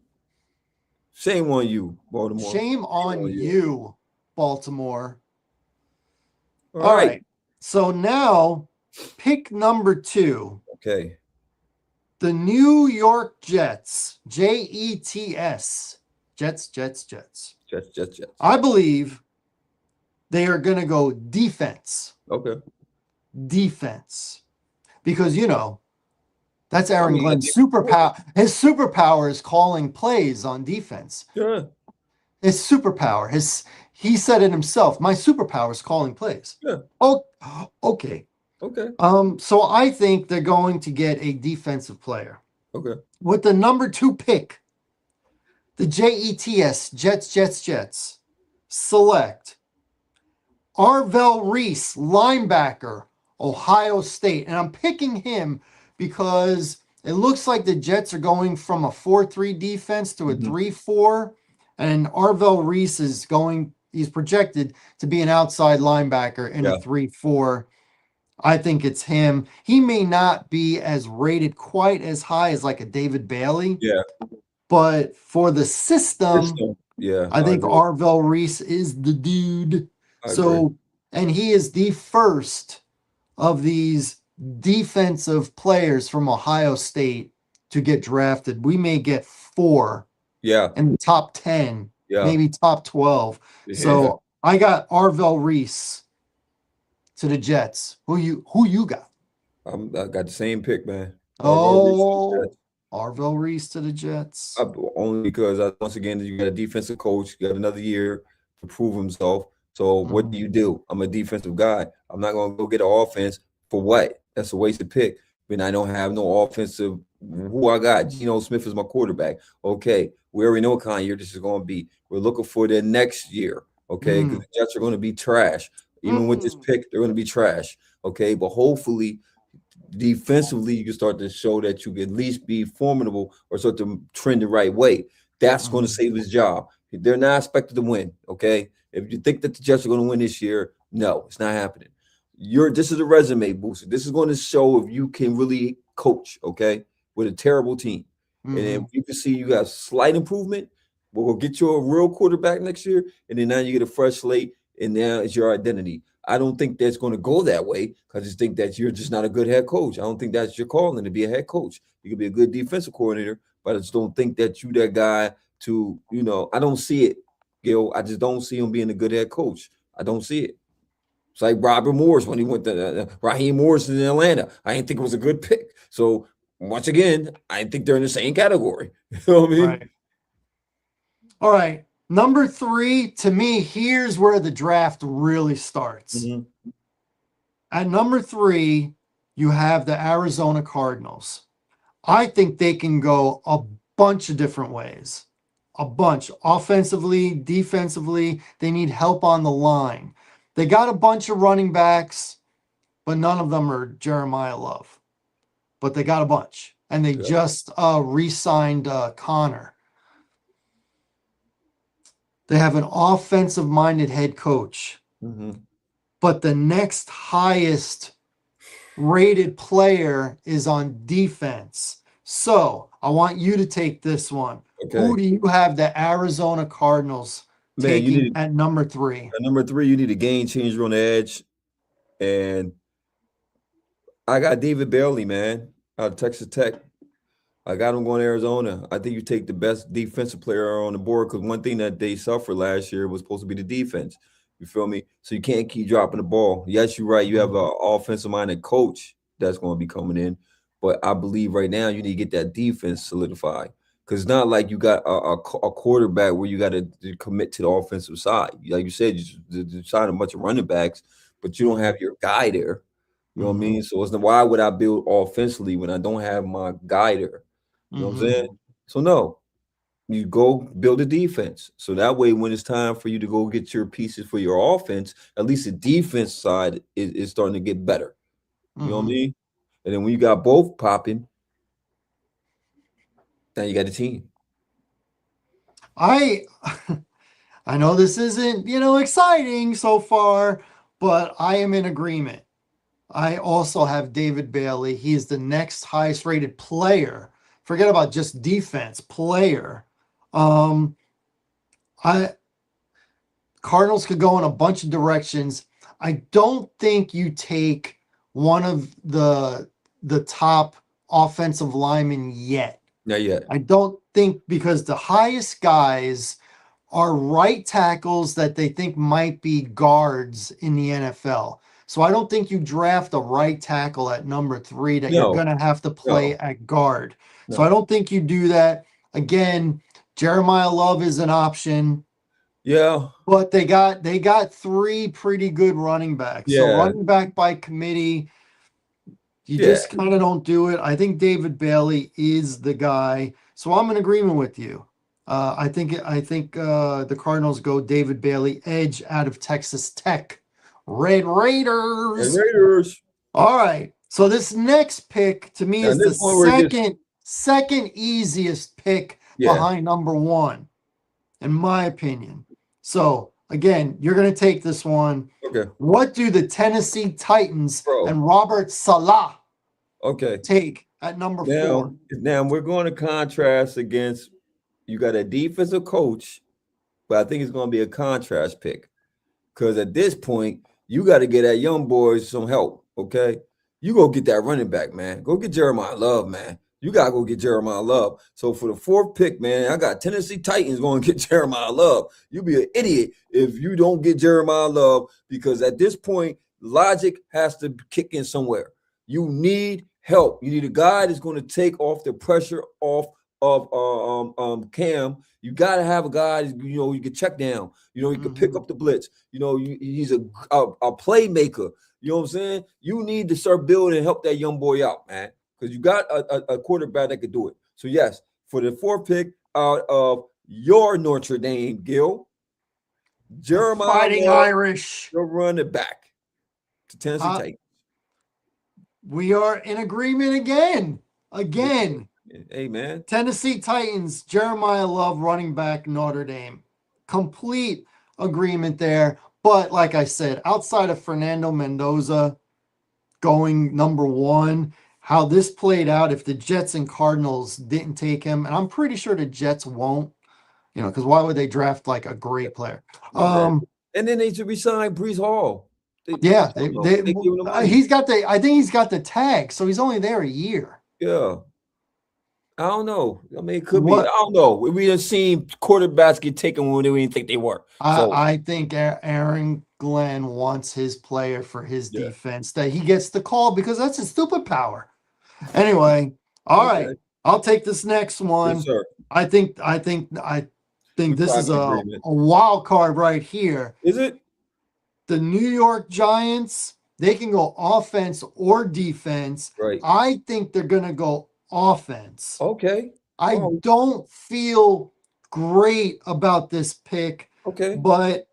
Shame on you, Baltimore. Shame on you, Baltimore. All right. So now, pick number 2. Okay. The New York Jets. Jets. Jets. I believe they are going to go defense. Okay. Defense. Because, that's Aaron Glenn's superpower. His superpower is calling plays on defense. Yeah. His superpower. He said it himself. My superpower is calling plays. Yeah. Oh, okay. Okay. So I think they're going to get a defensive player. Okay. With the number 2 pick, the Jets select Arvell Reese, linebacker, Ohio State. And I'm picking him because it looks like the Jets are going from a 4-3 defense to a 3-4. And Arvell Reese he's projected to be an outside linebacker in a 3-4. I think it's him. He may not be as rated quite as high as like a David Bailey. Yeah. But for the system, I think Arvell Reese is the dude. And he is the first of these defensive players from Ohio State to get drafted. We may get 4 in the top 10, maybe top 12. Yeah. So I got Arvell Reese to the Jets. Who you got? I got the same pick, man. Arvell Reese to the Jets. Only because once again, you got a defensive coach. You got another year to prove himself. So what do? I'm a defensive guy. I'm not going to go get an offense for what? That's a wasted pick. When I don't have no offensive, who I got? Geno Smith is my quarterback. Okay, we already know what kind of year this is going to be. We're looking for the next year. Okay, because the Jets are going to be trash. Even with this pick, they're going to be trash. Okay, but hopefully, defensively, you can start to show that you can at least be formidable or start to trend the right way. That's going to save his job. They're not expected to win. Okay, if you think that the Jets are going to win this year, no, it's not happening. This is a resume booster. This is going to show if you can really coach, okay, with a terrible team. And then you can see you got slight improvement, we'll get you a real quarterback next year, and then now you get a fresh slate, and now it's your identity. I don't think that's going to go that way because I just think that you're just not a good head coach. I don't think that's your calling to be a head coach. You can be a good defensive coordinator, but I just don't think that you that guy to, I don't see it, Gil. I just don't see him being a good head coach. I don't see it. It's like Robert Morris when he went to Raheem Morris in Atlanta. I didn't think it was a good pick. So once again, I think they're in the same category. You know what I mean? Right. All right. Number 3, to me, here's where the draft really starts. At number 3, you have the Arizona Cardinals. I think they can go a bunch of different ways. A bunch. Offensively, defensively, they need help on the line. They got a bunch of running backs, but none of them are Jeremiah Love. But they got a bunch. And they just re-signed Connor. They have an offensive-minded head coach. But the next highest rated player is on defense. So I want you to take this one. Okay. Who do you have the Arizona Cardinals taking at number 3? At number 3, you need a game changer on the edge. And I got David Bailey, man, out of Texas Tech. I got him going to Arizona. I think you take the best defensive player on the board, because one thing that they suffered last year was supposed to be the defense. You feel me? So you can't keep dropping the ball. Yes, you're right. You have an offensive-minded coach that's going to be coming in. But I believe right now you need to get that defense solidified, because it's not like you got a quarterback where you got to commit to the offensive side. Like you said, you sign a bunch of running backs, but you don't have your guy there. You know what I mean? So it's why would I build offensively when I don't have my guy there? You know what I'm saying? So no, you go build a defense. So that way, when it's time for you to go get your pieces for your offense, at least the defense side is starting to get better. You know what I mean? And then when you got both popping, now you got a team. I know this isn't, exciting so far, but I am in agreement. I also have David Bailey. He is the next highest rated player. Forget about just defense, player. Cardinals could go in a bunch of directions. I don't think you take one of the top offensive linemen yet. Not yet. I don't think, because the highest guys are right tackles that they think might be guards in the NFL. So I don't think you draft a right tackle at number 3 that you're going to have to play at guard. So I don't think you do that. Again, Jeremiah Love is an option. Yeah. But they got 3 pretty good running backs. Yeah. So running back by committee, you just kind of don't do it. I think David Bailey is the guy. So I'm in agreement with you. I think the Cardinals go David Bailey, edge out of Texas Tech. Red Raiders. Red Raiders. All right. So this next pick to me is the second easiest pick behind number 1, in my opinion. So again, you're going to take this one. Okay. What do the Tennessee Titans and Robert Salah take at number 4? Now we're going to contrast against, you got a defensive coach, but I think it's going to be a contrast pick, because at this point, you got to get that young boys some help, okay? You go get that running back, man. Go get Jeremiah Love, man. You got to go get Jeremiah Love. So for the 4th pick, man, I got Tennessee Titans going to get Jeremiah Love. You'll be an idiot if you don't get Jeremiah Love, because at this point, logic has to kick in somewhere. You need help. You need a guy that's going to take off the pressure off of Cam. You got to have a guy, you can check down. You can pick up the blitz. He's a playmaker. You know what I'm saying? You need to start building and help that young boy out, man, because you got a quarterback that could do it. So, yes, for the 4th pick out of your Notre Dame, Gil, Jeremiah Fighting Irish, you'll run it back to Tennessee Titans. We are in agreement again. Hey, man. Tennessee Titans, Jeremiah Love, running back, Notre Dame. Complete agreement there. But like I said, outside of Fernando Mendoza going number 1, how this played out, if the Jets and Cardinals didn't take him, and I'm pretty sure the Jets won't, because why would they draft like a great player? And then they should resign Brees Hall. I think he's got the tag, so he's only there a year. Yeah. I don't know. I mean, it could be. I don't know. We have seen quarterbacks get taken when we didn't think they were. I think Aaron Glenn wants his player for his defense, that he gets the call, because that's his stupid power. Anyway, all right. I'll take this next one. Yes, sir. I think this is a wild card right here. Is it? The New York Giants They can go offense or defense. Right. I think they're going to go offense. Okay. I Oh, don't feel great about this pick, okay. but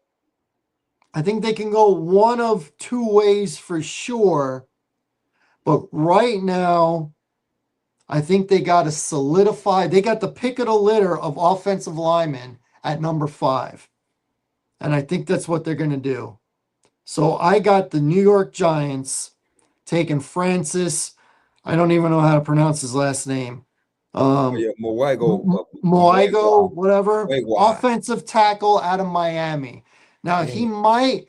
I think they can go one of two ways for sure. But right now, I think they got to solidify. They got the pick of the litter of offensive linemen at number 5. And I think that's what they're going to do. So I got the New York Giants taking Francis. I don't even know how to pronounce his last name. Oh, yeah, Moigo, Moigo, whatever, Moigwa, offensive tackle out of Miami. Now man,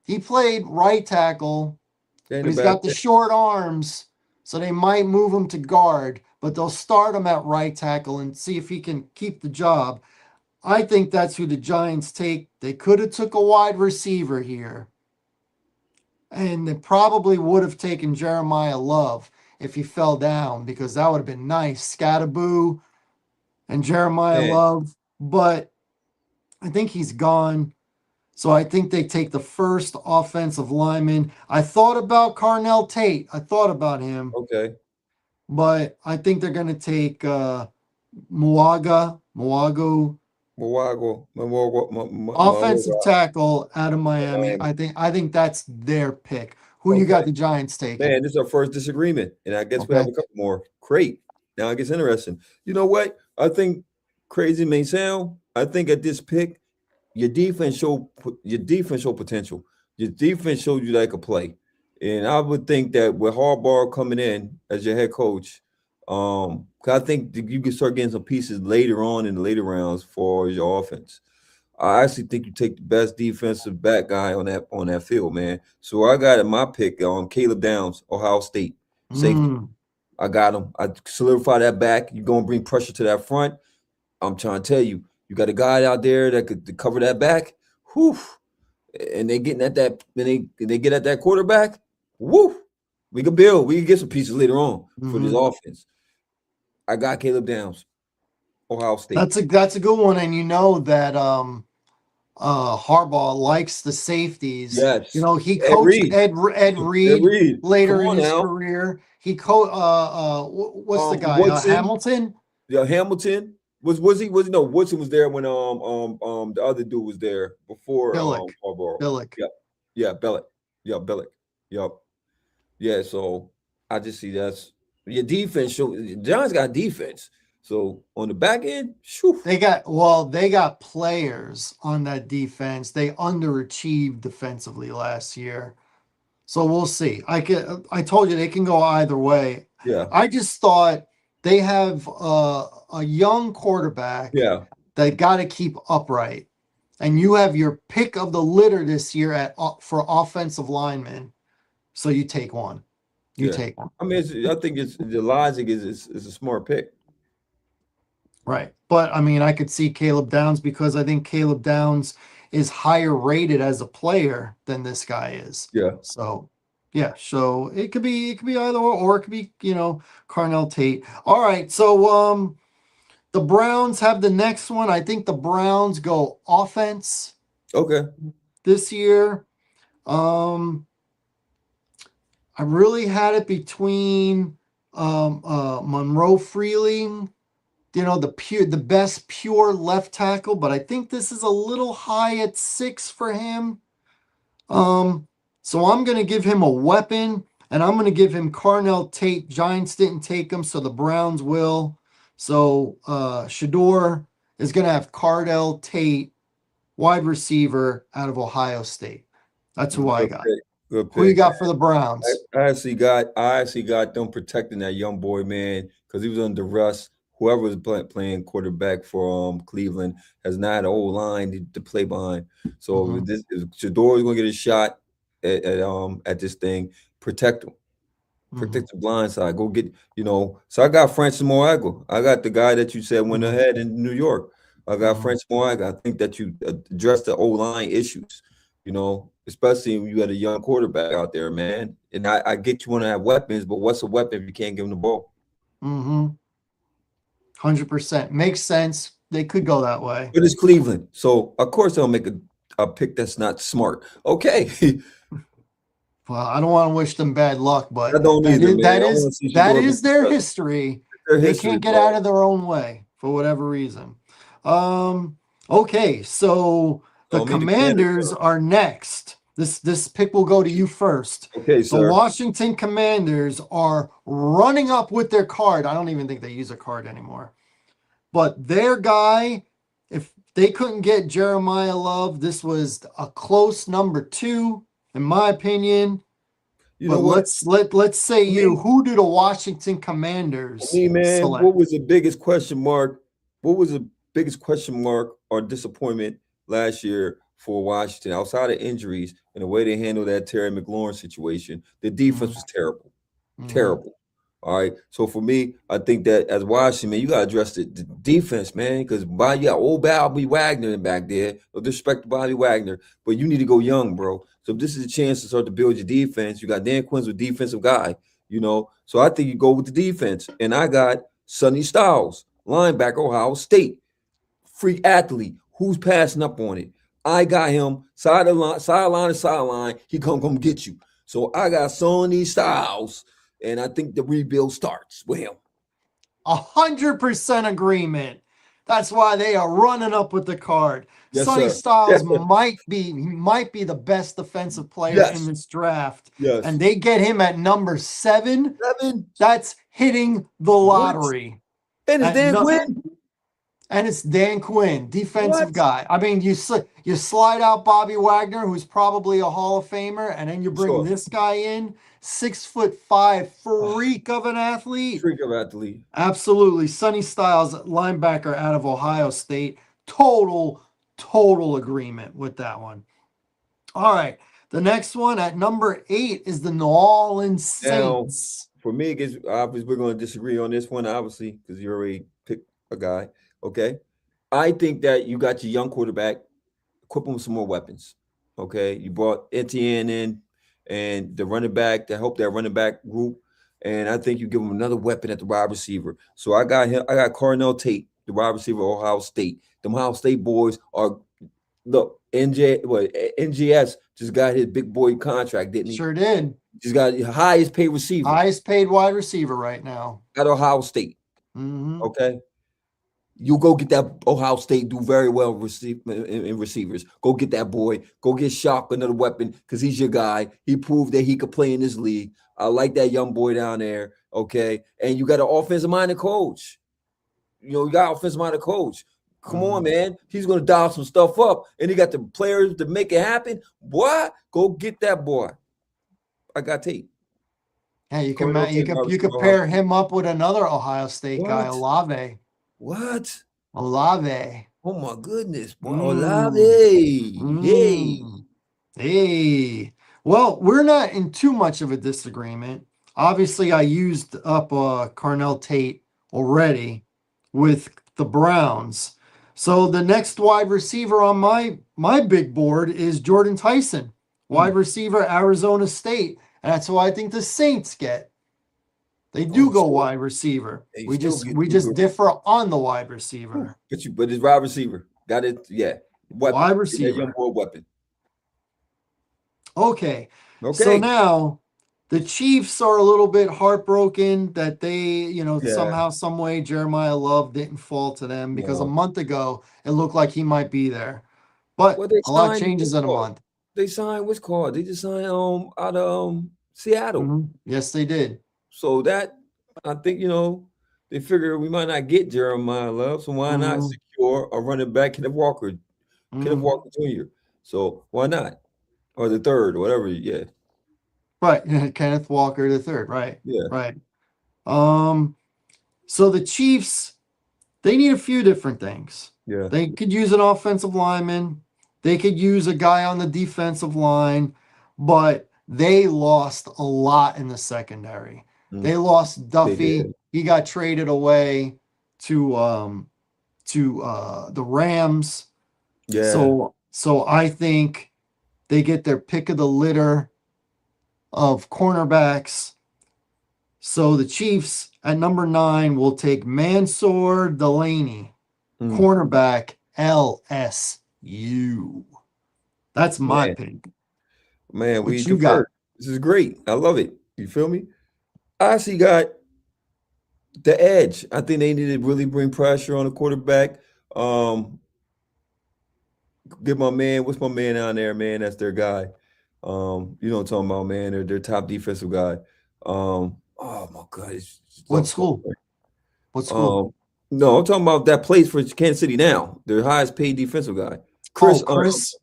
he played right tackle, that ain't but a he's bad got the pick. short arms, so they might move him to guard, but they'll start him at right tackle and see if he can keep the job. I think that's who the Giants take. They could have took a wide receiver here, and they probably would have taken Jeremiah Love if he fell down because that would have been nice. Scatterboo and Jeremiah Man, Love, but I think he's gone. So I think they take the first offensive lineman. I thought about Carnell Tate. I thought about him, okay. but I think they're going to take Muago, offensive Moigo, tackle out of Miami. Miami. I think that's their pick. Who you got Okay. the Giants taking? Man, this is our first disagreement, and I guess we have Okay. a couple more. Great. Now it gets interesting. You know what? I think crazy may sound. I think at this pick, your defense show potential. Your defense showed you that could play, and I would think that with Harbaugh coming in as your head coach, 'cause I think that you can start getting some pieces later on in the later rounds for your offense. I actually think you take the best defensive back guy on that field, man. So I got in my pick Caleb Downs, Ohio State safety. Mm. I got him. I solidify that back. You're gonna bring pressure to that front. I'm trying to tell you, you got a guy out there that could to cover that back. Whew. And they getting at that. They get at that quarterback. Woo. We can build. We can get some pieces later on for this Hmm. offense. I got Caleb Downs, Ohio State. That's a good one, and you know that Harbaugh likes the safeties. You Yes. know, he Ed coached Reed. Ed Ed Reed Reed. Come later in on his now. career. What's the guy? Woodson, Hamilton? yeah, Hamilton was no Woodson was there when the other dude was there before Billick. Harbaugh. Billick. Yeah, yeah, Bellick. Yeah, Bellick. Yep. Yeah, so I just see that's your defense show John's got defense. So on the back end, shoo. They got players on that defense. They underachieved defensively last year. So we'll see. I told you they can go either way. Yeah, I just thought they have a young quarterback yeah, that got to keep upright. And you have your pick of the litter this year for offensive linemen. So you take one. You yeah. take one. I mean, I think it's the logic is a smart pick. Right. But I mean, I could see Caleb Downs because I think Caleb Downs is higher rated as a player than this guy is. Yeah. So yeah, so it could be either or it could be, Carnell Tate. All right. So the Browns have the next one. I think the Browns go offense Okay. this year. I really had it between Monroe Freeling, the best pure left tackle, but I think this is a little high at 6 for him. So I'm gonna give him a weapon, and I'm gonna give him Carnell Tate. Giants didn't take him, so the Browns will. So Shador is gonna have Cardell Tate, wide receiver out of Ohio State. That's who I Good got. pick. Good Who you pick. got for the Browns? I actually got them protecting that young boy, man, because he was under rust. Whoever was playing quarterback for Cleveland has not had an old line to play behind. So Mhm. if Shador is going to get a shot at this thing, protect him. Mhm. Protect the blind side. Go get, So I got Francis Moago. I got the guy that you said went Mhm. ahead in New York. I got Mhm. Francis Moago. I think that you address the O-line issues, especially when you had a young quarterback out there, man. And I get you want to have weapons, but what's a weapon if you can't give him the ball? Mhm. 100% makes sense. They could go that way. But it's Cleveland. So, of course, they'll make a pick that's not smart. Okay. Well, I don't want to wish them bad luck, I but don't that either, is man. that I want is to see that Shador be is their successful. history. It's their They history, can't get out bro. of their own way for whatever reason. Um, okay, so the So I mean, the Commanders. Commanders are next. This pick will go to you first. Okay, The sir. Washington Commanders are running up with their card. I don't even think they use a card anymore. But their guy, if they couldn't get Jeremiah Love, this was a close number two, in my opinion. You But know what? let's say For you, me, who do the Washington for Commanders me, man, what select? was the biggest question mark? What was the biggest question mark or disappointment last year for Washington outside of injuries and the way they handled that Terry McLaurin situation? The defense was terrible. Mm-hmm. Terrible. All right. So for me, I think that as Washington, man, you gotta address the defense, man, because you got old Bobby Wagner back there. No disrespect to Bobby Wagner, but you need to go young, bro. So if this is a chance to start to build your defense, you got Dan Quinn's a defensive guy, you know. So I think you go with the defense. And I got Sonny Styles, linebacker, Ohio State, freak athlete. Who's passing up on it? I got him sideline to sideline. He come get you. So I got Sonny Styles, and I think the rebuild starts with him. 100% agreement. That's why they are running up with the card. Yes, Sonny sir. Styles Yes, sir. might be the best defensive player in Yes. this draft, Yes. and they get him at number 7. 7. That's hitting the What? lottery. And it's At Dan no, Quinn. and it's Dan Quinn, What? defensive guy. I mean, you slide out Bobby Wagner, who's probably a Hall of Famer, and then you bring Sure. this guy in, 6'5", freak of an athlete. Freak of athlete. Absolutely. Sonny Styles, linebacker out of Ohio State. Total agreement with that one. All right. The next one at number 8 is the New Orleans Now, Saints. for me, it's obviously we're going to disagree on this one, obviously, because you already picked a guy. Okay. I think that you got your young quarterback, equip him with some more weapons. Okay. You brought Etienne in and the running back to help that running back group. And I think you give him another weapon at the wide receiver. So I got him, I got Cornell Tate, the wide receiver of Ohio State. The Ohio State boys are look, NGS just got his big boy contract, didn't he? Sure did. Just got the highest paid receiver Highest paid wide receiver right now. at Ohio State. Mm-hmm. Okay. You go get that Ohio State do very well in receivers. Go get that boy. Go get Shock another weapon because he's your guy. He proved that he could play in this league. I like that young boy down there. Okay. And you got an offensive minded coach. You know, you got offensive minded coach. Come on, man. He's going to dial some stuff up. And he got the players to make it happen. Boy, go get that boy. I got Tate. Yeah, you can pair him up with another Ohio State guy, Olave. What? Olave. Oh my goodness, boy. Olave. Hey. Hey. Well, we're not in too much of a disagreement. Obviously, I used up Carnell Tate already with the Browns. So the next wide receiver on my big board is Jordan Tyson, wide receiver, Arizona State. And that's who I think the Saints get. They do go wide receiver. We just differ on the wide receiver. But it's wide receiver. Got it. Yeah. Weapon. Wide receiver. Young boy weapon. Okay. So now the Chiefs are a little bit heartbroken that they, somehow, some way Jeremiah Love didn't fall to them because a month ago it looked like he might be there. But a lot changes in a month. They signed which card? They just signed out of Seattle. Mm-hmm. Yes, they did. So that I think they figure we might not get Jeremiah Love, so why not secure a running back, Kenneth Walker Jr. So why not? Or the third, or whatever, yeah. Right, Kenneth Walker the third, right? Yeah, right. So the Chiefs, they need a few different things. Yeah, they could use an offensive lineman. They could use a guy on the defensive line, but they lost a lot in the secondary. They lost Duffy. He got traded away to the Rams. Yeah. So I think they get their pick of the litter of cornerbacks. So the Chiefs at number 9 will take Mansour Delaney, cornerback, LSU. That's my pick. Man, we you got? This is great. I love it. You feel me? I actually got the edge. I think they need to really bring pressure on the quarterback. Um, Get my man, what's my man down there, man? That's their guy. You know what I'm talking about, man. Their top defensive guy. Oh my God, it's What so school? What school? um, no, I'm talking about that plays for Kansas City now. Their highest paid defensive guy. Oh, Chris, um, Chris.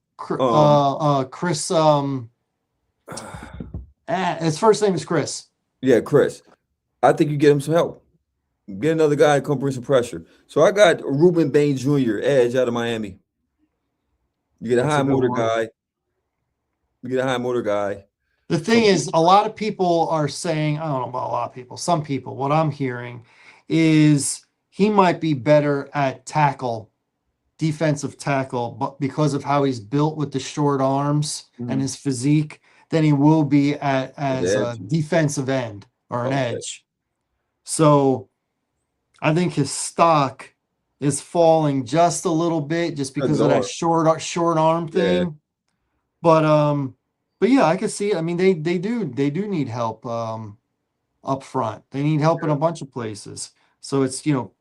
His first name is Chris. yeah, Chris. I think you get him some help. Get another guy to come bring some pressure. So I got Ruben Bain Jr., edge out of Miami. You get a That's a high good motor one. guy. You get a high motor guy. The thing Come is, a lot of people are saying, I don't know about a lot of people, some people, what I'm hearing is he might be better at tackle, defensive tackle, but because of how he's built with the short arms and Mhm. his physique, than he will be at At as the a edge. defensive end or an Okay. edge. So I think his stock is falling just a little bit just Because because of of the that arm. short arm Yeah. thing. But yeah, I can see. I mean, they do need help up front. They need help in a bunch of places. So it's you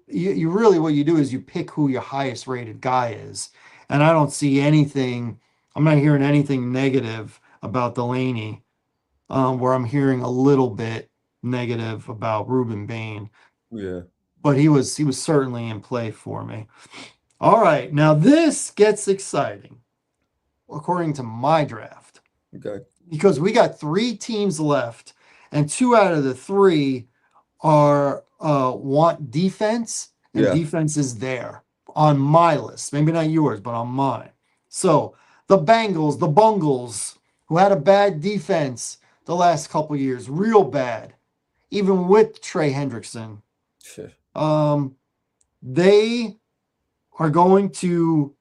really what you do is you pick who your highest rated guy is, and I don't see anything. I'm not hearing anything negative about Delaney, where I'm hearing a little bit negative about Ruben Bain, Yeah. but he was certainly in play for me. All right, now this gets exciting according to my draft, Okay. because we got three teams left, and two out of the three are want defense, and Yeah. defense is there on my list. Maybe not yours, but on mine. So the Bengals, the Bungles, who had a bad defense the last couple years, real bad, even with Trey Hendrickson. Sure. Um, they are going to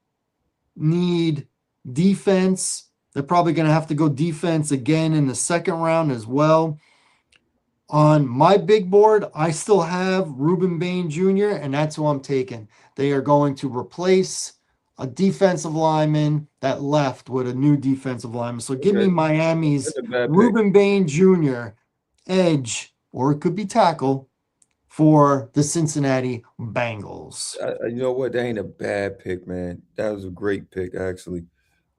need defense. They're probably going to have to go defense again in the second round as well. On my big board, I still have Ruben Bain Jr., and that's who I'm taking. They are going to replace a defensive lineman that left with a new defensive lineman. So give me Okay. Miami's That's a bad pick. Ruben Bain Jr. edge, or it could be tackle, for the Cincinnati Bengals. You know what? That ain't a bad pick, man. That was a great pick, actually.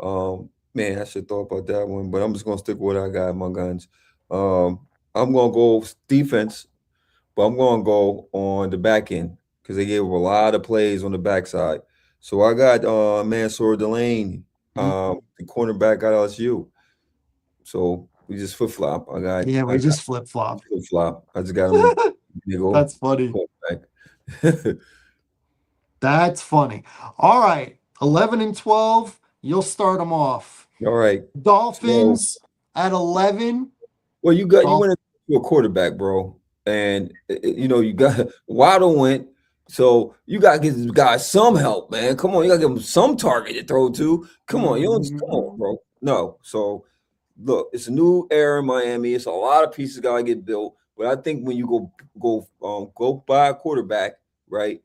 Man, I should thought about that one, but I'm just gonna stick with what I got in my guns. Um, I'm gonna go defense, but I'm gonna go on the back end because they gave up a lot of plays on the backside. So I got Mansour Delaney, Mhm. the cornerback at LSU. So we just flip flop. Yeah, I we got just flip flop. flip flop. I just got him to go That's funny. quarterback. That's funny. All right, 11 and 12. You'll start them off. All right. So, Dolphins at 11. well, you Dolph- went into a quarterback, bro, and you know you got Waddle went. So you gotta give this guy some help, man. Come on, you gotta give him some target to throw to. Come on, you don't just come on, Mhm. bro. No. So look, it's a new era in Miami. It's a lot of pieces gotta get built. But I think when you go buy a quarterback, right,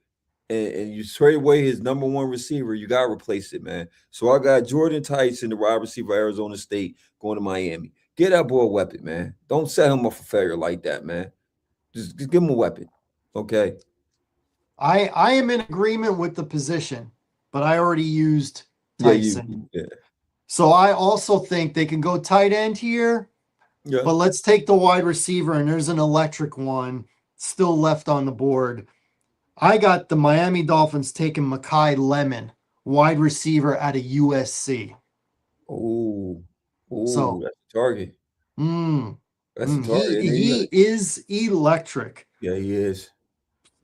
and you trade away his number one receiver, you gotta replace it, man. So I got Jordan Tyson, the wide receiver, Arizona State, going to Miami. Get that boy a weapon, man. Don't set him up for failure like that, man. Just give him a weapon, okay? I am in agreement with the position, but I already used Yeah, Tyson. yeah, So I also think they can go tight end here, yeah. but let's take the wide receiver, and there's an electric one still left on the board. I got the Miami Dolphins taking Makai Lemon, wide receiver out of USC. Oh, oh, So, that's a target. mm, That's a he target. And then you he got, is electric. yeah, he is.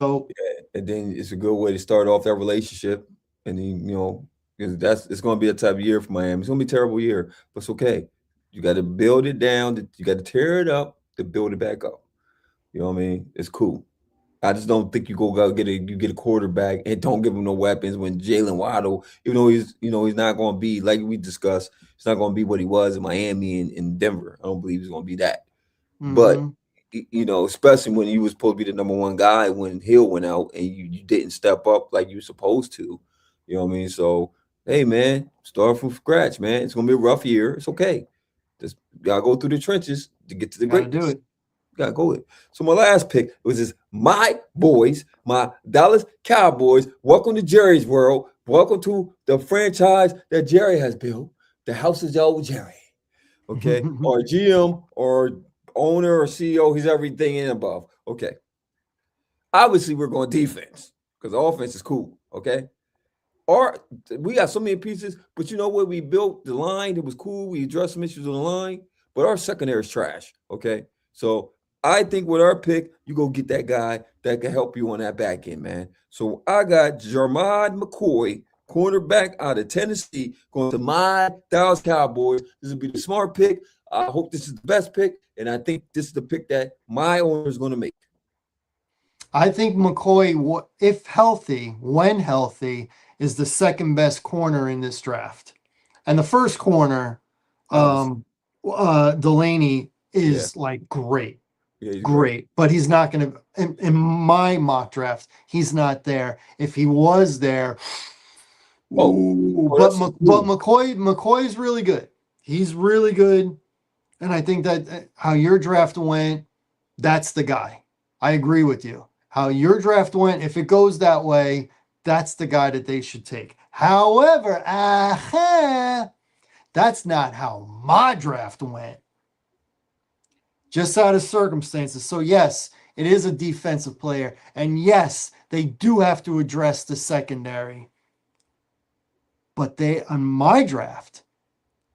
So And then it's a good way to start off that relationship. And then, you know, because that's it's going to be a type of year for Miami. It's going to be a terrible year, but it's okay. You got to build it down. You got to tear it up to build it back up. You know what I mean? It's cool. I just don't think you get a quarterback and don't give him no weapons when Jalen Waddle, even though he's not going to be like we discussed, he's not going to be what he was in Miami and in Denver. I don't believe he's going to be that. But mhm. you know, especially when you was supposed to be the number one guy when Hill went out and you didn't step up like you were supposed to. You know what I mean? So hey man, start from scratch, man. It's gonna be a rough year. It's okay. Just gotta go through the trenches to get to the Got to do greatness. it. Gotta go with it. So my last pick was this my boys, my Dallas Cowboys. Welcome to Jerry's world. Welcome to the franchise that Jerry has built. The house is old Jerry. Okay. Or GM or owner or CEO. He's everything and above. Okay. Obviously, we're going defense because the offense is cool. Okay. Or we got so many pieces, but you know what? We built the line. It was cool. We addressed some issues on the line, but our secondary is trash. Okay. So I think with our pick, you go get that guy that can help you on that back end, man. So I got Jermod McCoy, cornerback out of Tennessee, going to my Dallas Cowboys. This will be the smart pick. I hope this is the best pick, and I think this is the pick that my owner is going to make. I think McCoy, if healthy, when healthy, is the second best corner in this draft. And the first corner, Delaney, is like great. Yeah, he's great. But he's not going to, in my mock draft, he's not there. If he was there, but McCoy is really good. He's really good. And I think that how your draft went, that's the guy. I agree with you. How your draft went, if it goes that way, that's the guy that they should take. However, that's not how my draft went. Just out of circumstances. So yes, it is a defensive player. And yes, they do have to address the secondary. But on my draft,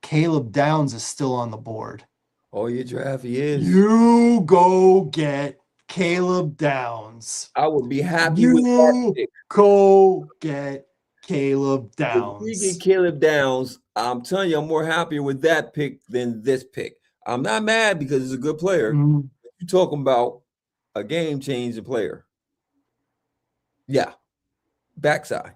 Caleb Downs is still on the board. Oh, your draft, he is. You go get Caleb Downs. I would be happy with that pick. Go get Caleb Downs. If we get Caleb Downs, I'm telling you, I'm more happier with that pick than this pick. I'm not mad because he's a good player. Mm-hmm. You're talking about a game-changing player. Yeah. Backside.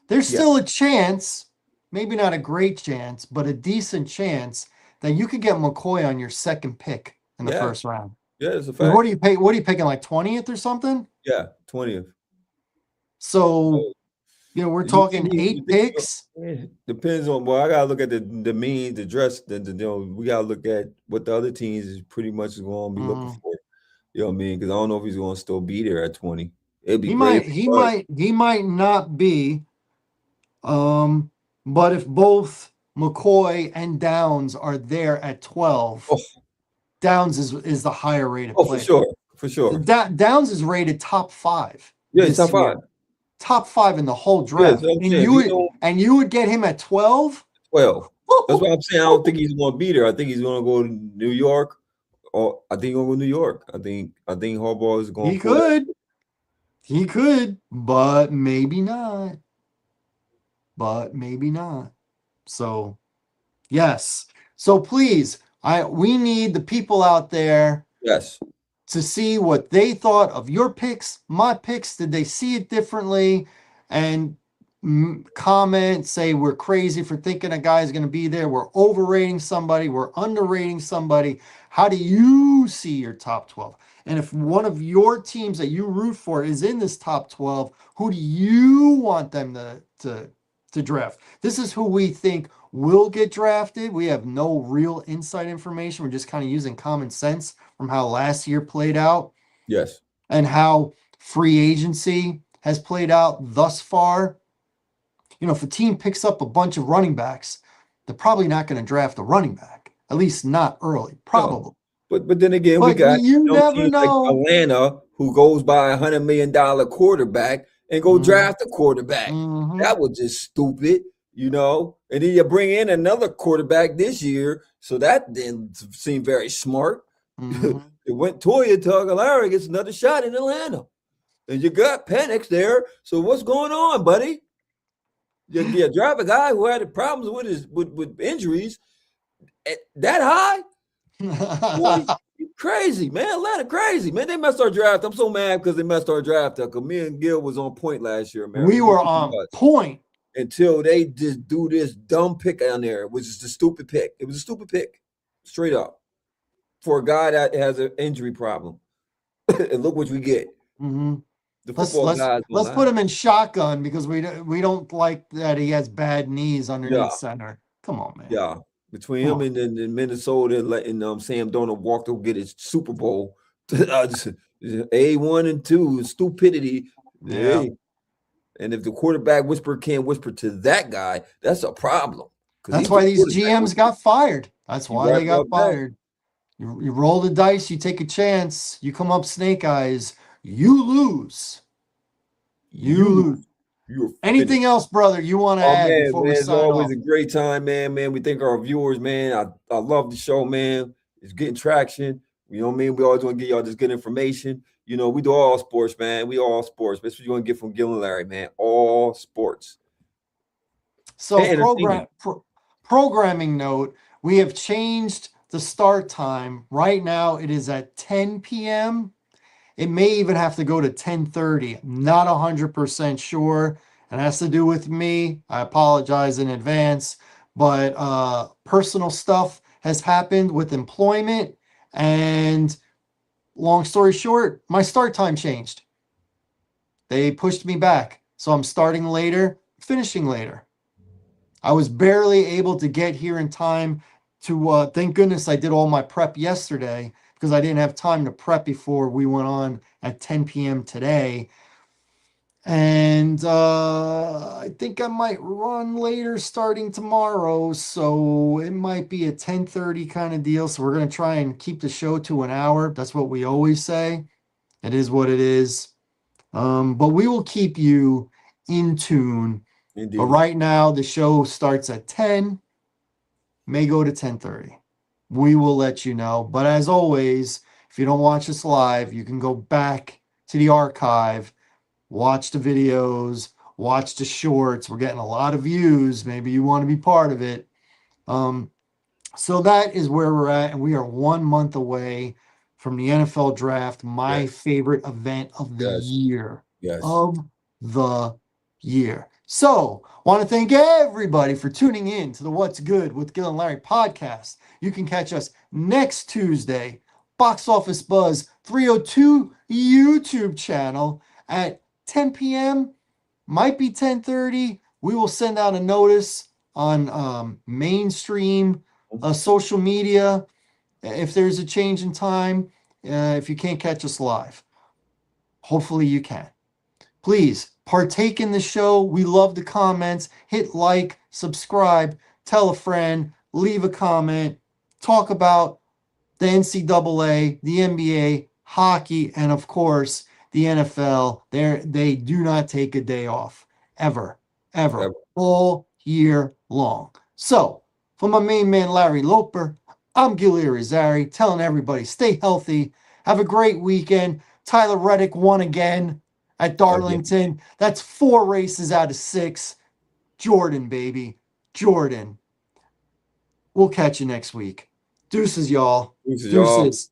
There's still a chance, maybe not a great chance, but a decent chance that you could get McCoy on your second pick in the first round. Yeah, it's a fact. What are you picking, like 20th or something? Yeah, 20th. So, we're talking 8 picks. Depends on. Well, I gotta look at the means, the dress. We gotta look at what the other teams is pretty much going to be looking for. You know what I mean? Because I don't know if he's going to still be there at 20. It'd be great. He might not be. But if both McCoy and Downs are there at 12, Downs is the higher rated player. For sure. Downs is rated top 5. Yeah, he's top 5. Top 5 in the whole draft. And you would get him at 12? 12. That's what I'm saying. I don't think he's going to be there. I think he's going to go to New York. Or I think he's going to go to New York. I think Harbaugh is going to. He could, but maybe not. So, yes. So please, we need the people out there. Yes. To see what they thought of your picks, my picks. Did they see it differently? And comment, say we're crazy for thinking a guy is going to be there. We're overrating somebody. We're underrating somebody. How do you see your top 12? And if one of your teams that you root for is in this top 12, who do you want them to draft? This is who we think will get drafted. We have no real inside information. We're just kind of using common sense from how last year played out. Yes. And how free agency has played out thus far. If a team picks up a bunch of running backs, they're probably not going to draft a running back, at least not early, probably. No. But then again, we got teams like Atlanta who goes by $100 million quarterback and go draft a quarterback. That was just stupid, And then you bring in another quarterback this year, so that didn't seem very smart. It went Toya Tagovailoa gets another shot in Atlanta, and you got Penix there. So what's going on, buddy? You drive a guy who had problems with injuries that high. Boy, crazy, man. Atlanta crazy, man. They messed our draft. I'm so mad because they messed our draft up. Because me and Gil was on point last year, man. We were on point until they just do this dumb pick down there, which is a stupid pick. It was a stupid pick, straight up, for a guy that has an injury problem. And look what we get. The football guys. Let's put him in shotgun because we don't like that he has bad knees underneath center. Come on, man. Yeah. between Come him on. and Minnesota letting Sam Darnold walk to get his Super Bowl. A1 and 2 is stupidity. Yeah. Hey, and if the quarterback whisperer can't whisper to that guy, that's a problem because That's he's the why these quarterback GMs whisperer. got fired. That's You why right they got about that. fired. You roll the dice, you take a chance, you come up snake eyes, you lose. You You lose. you're finished. Anything else, brother, you want to Oh add man, before we man, it's sign always off? a great time, man. Man, we thank our viewers, man. I love the show, man. It's getting traction. You know what I mean? We always want to get y'all this good information. You know, we do all sports, man. We all sports. That's what you want to get from Gil and Larry, man. All sports So, and entertainment. programming note, we have changed the start time. Right now, it is at 10 p.m. It may even have to go to 10:30. I'm not 100% sure. It has to do with me. I apologize in advance, but personal stuff has happened with employment, and long story short, my start time changed. They pushed me back. So I'm starting later, finishing later. I was barely able to get here in time to thank goodness I did all my prep yesterday because I didn't have time to prep before we went on at 10 p.m. today. And I think I might run later starting tomorrow. So it might be a 10:30 kind of deal. So we're going to try and keep the show to an hour. That's what we always say. It is what it is. But we will keep you in tune. But Indeed. right now, the show starts at 10, may go to 10:30. We will let you know. But as always, if you don't watch us live, you can go back to the archive, watch the videos, watch the shorts. We're getting a lot of views. Maybe you want to be part of it. Um, so that is where we're at, and we are 1 month away from the NFL draft, my Yes. favorite event of the Yes. year. Yes. Of the year. So, want to thank everybody for tuning in to the What's Good with Gil and Larry podcast. You can catch us next Tuesday, Box Office Buzz 302 YouTube channel at 10 p.m. Might be 10:30. We will send out a notice on mainstream social media if there's a change in time, if you can't catch us live. Hopefully you can. Please partake in the show. We love the comments. Hit like, subscribe, tell a friend, leave a comment, talk about the NCAA, the NBA, hockey, and of course the NFL. They do not take a day off ever, ever, Ever. all year long. So, for my main man Larry Loper, I'm Gil Irizarry, telling everybody stay healthy, have a great weekend. Tyler Reddick won again at Again. Darlington. That's 4 races out of 6. Jordan, baby, Jordan. We'll catch you next week. Deuces, y'all. Thanks, y'all. Deuces.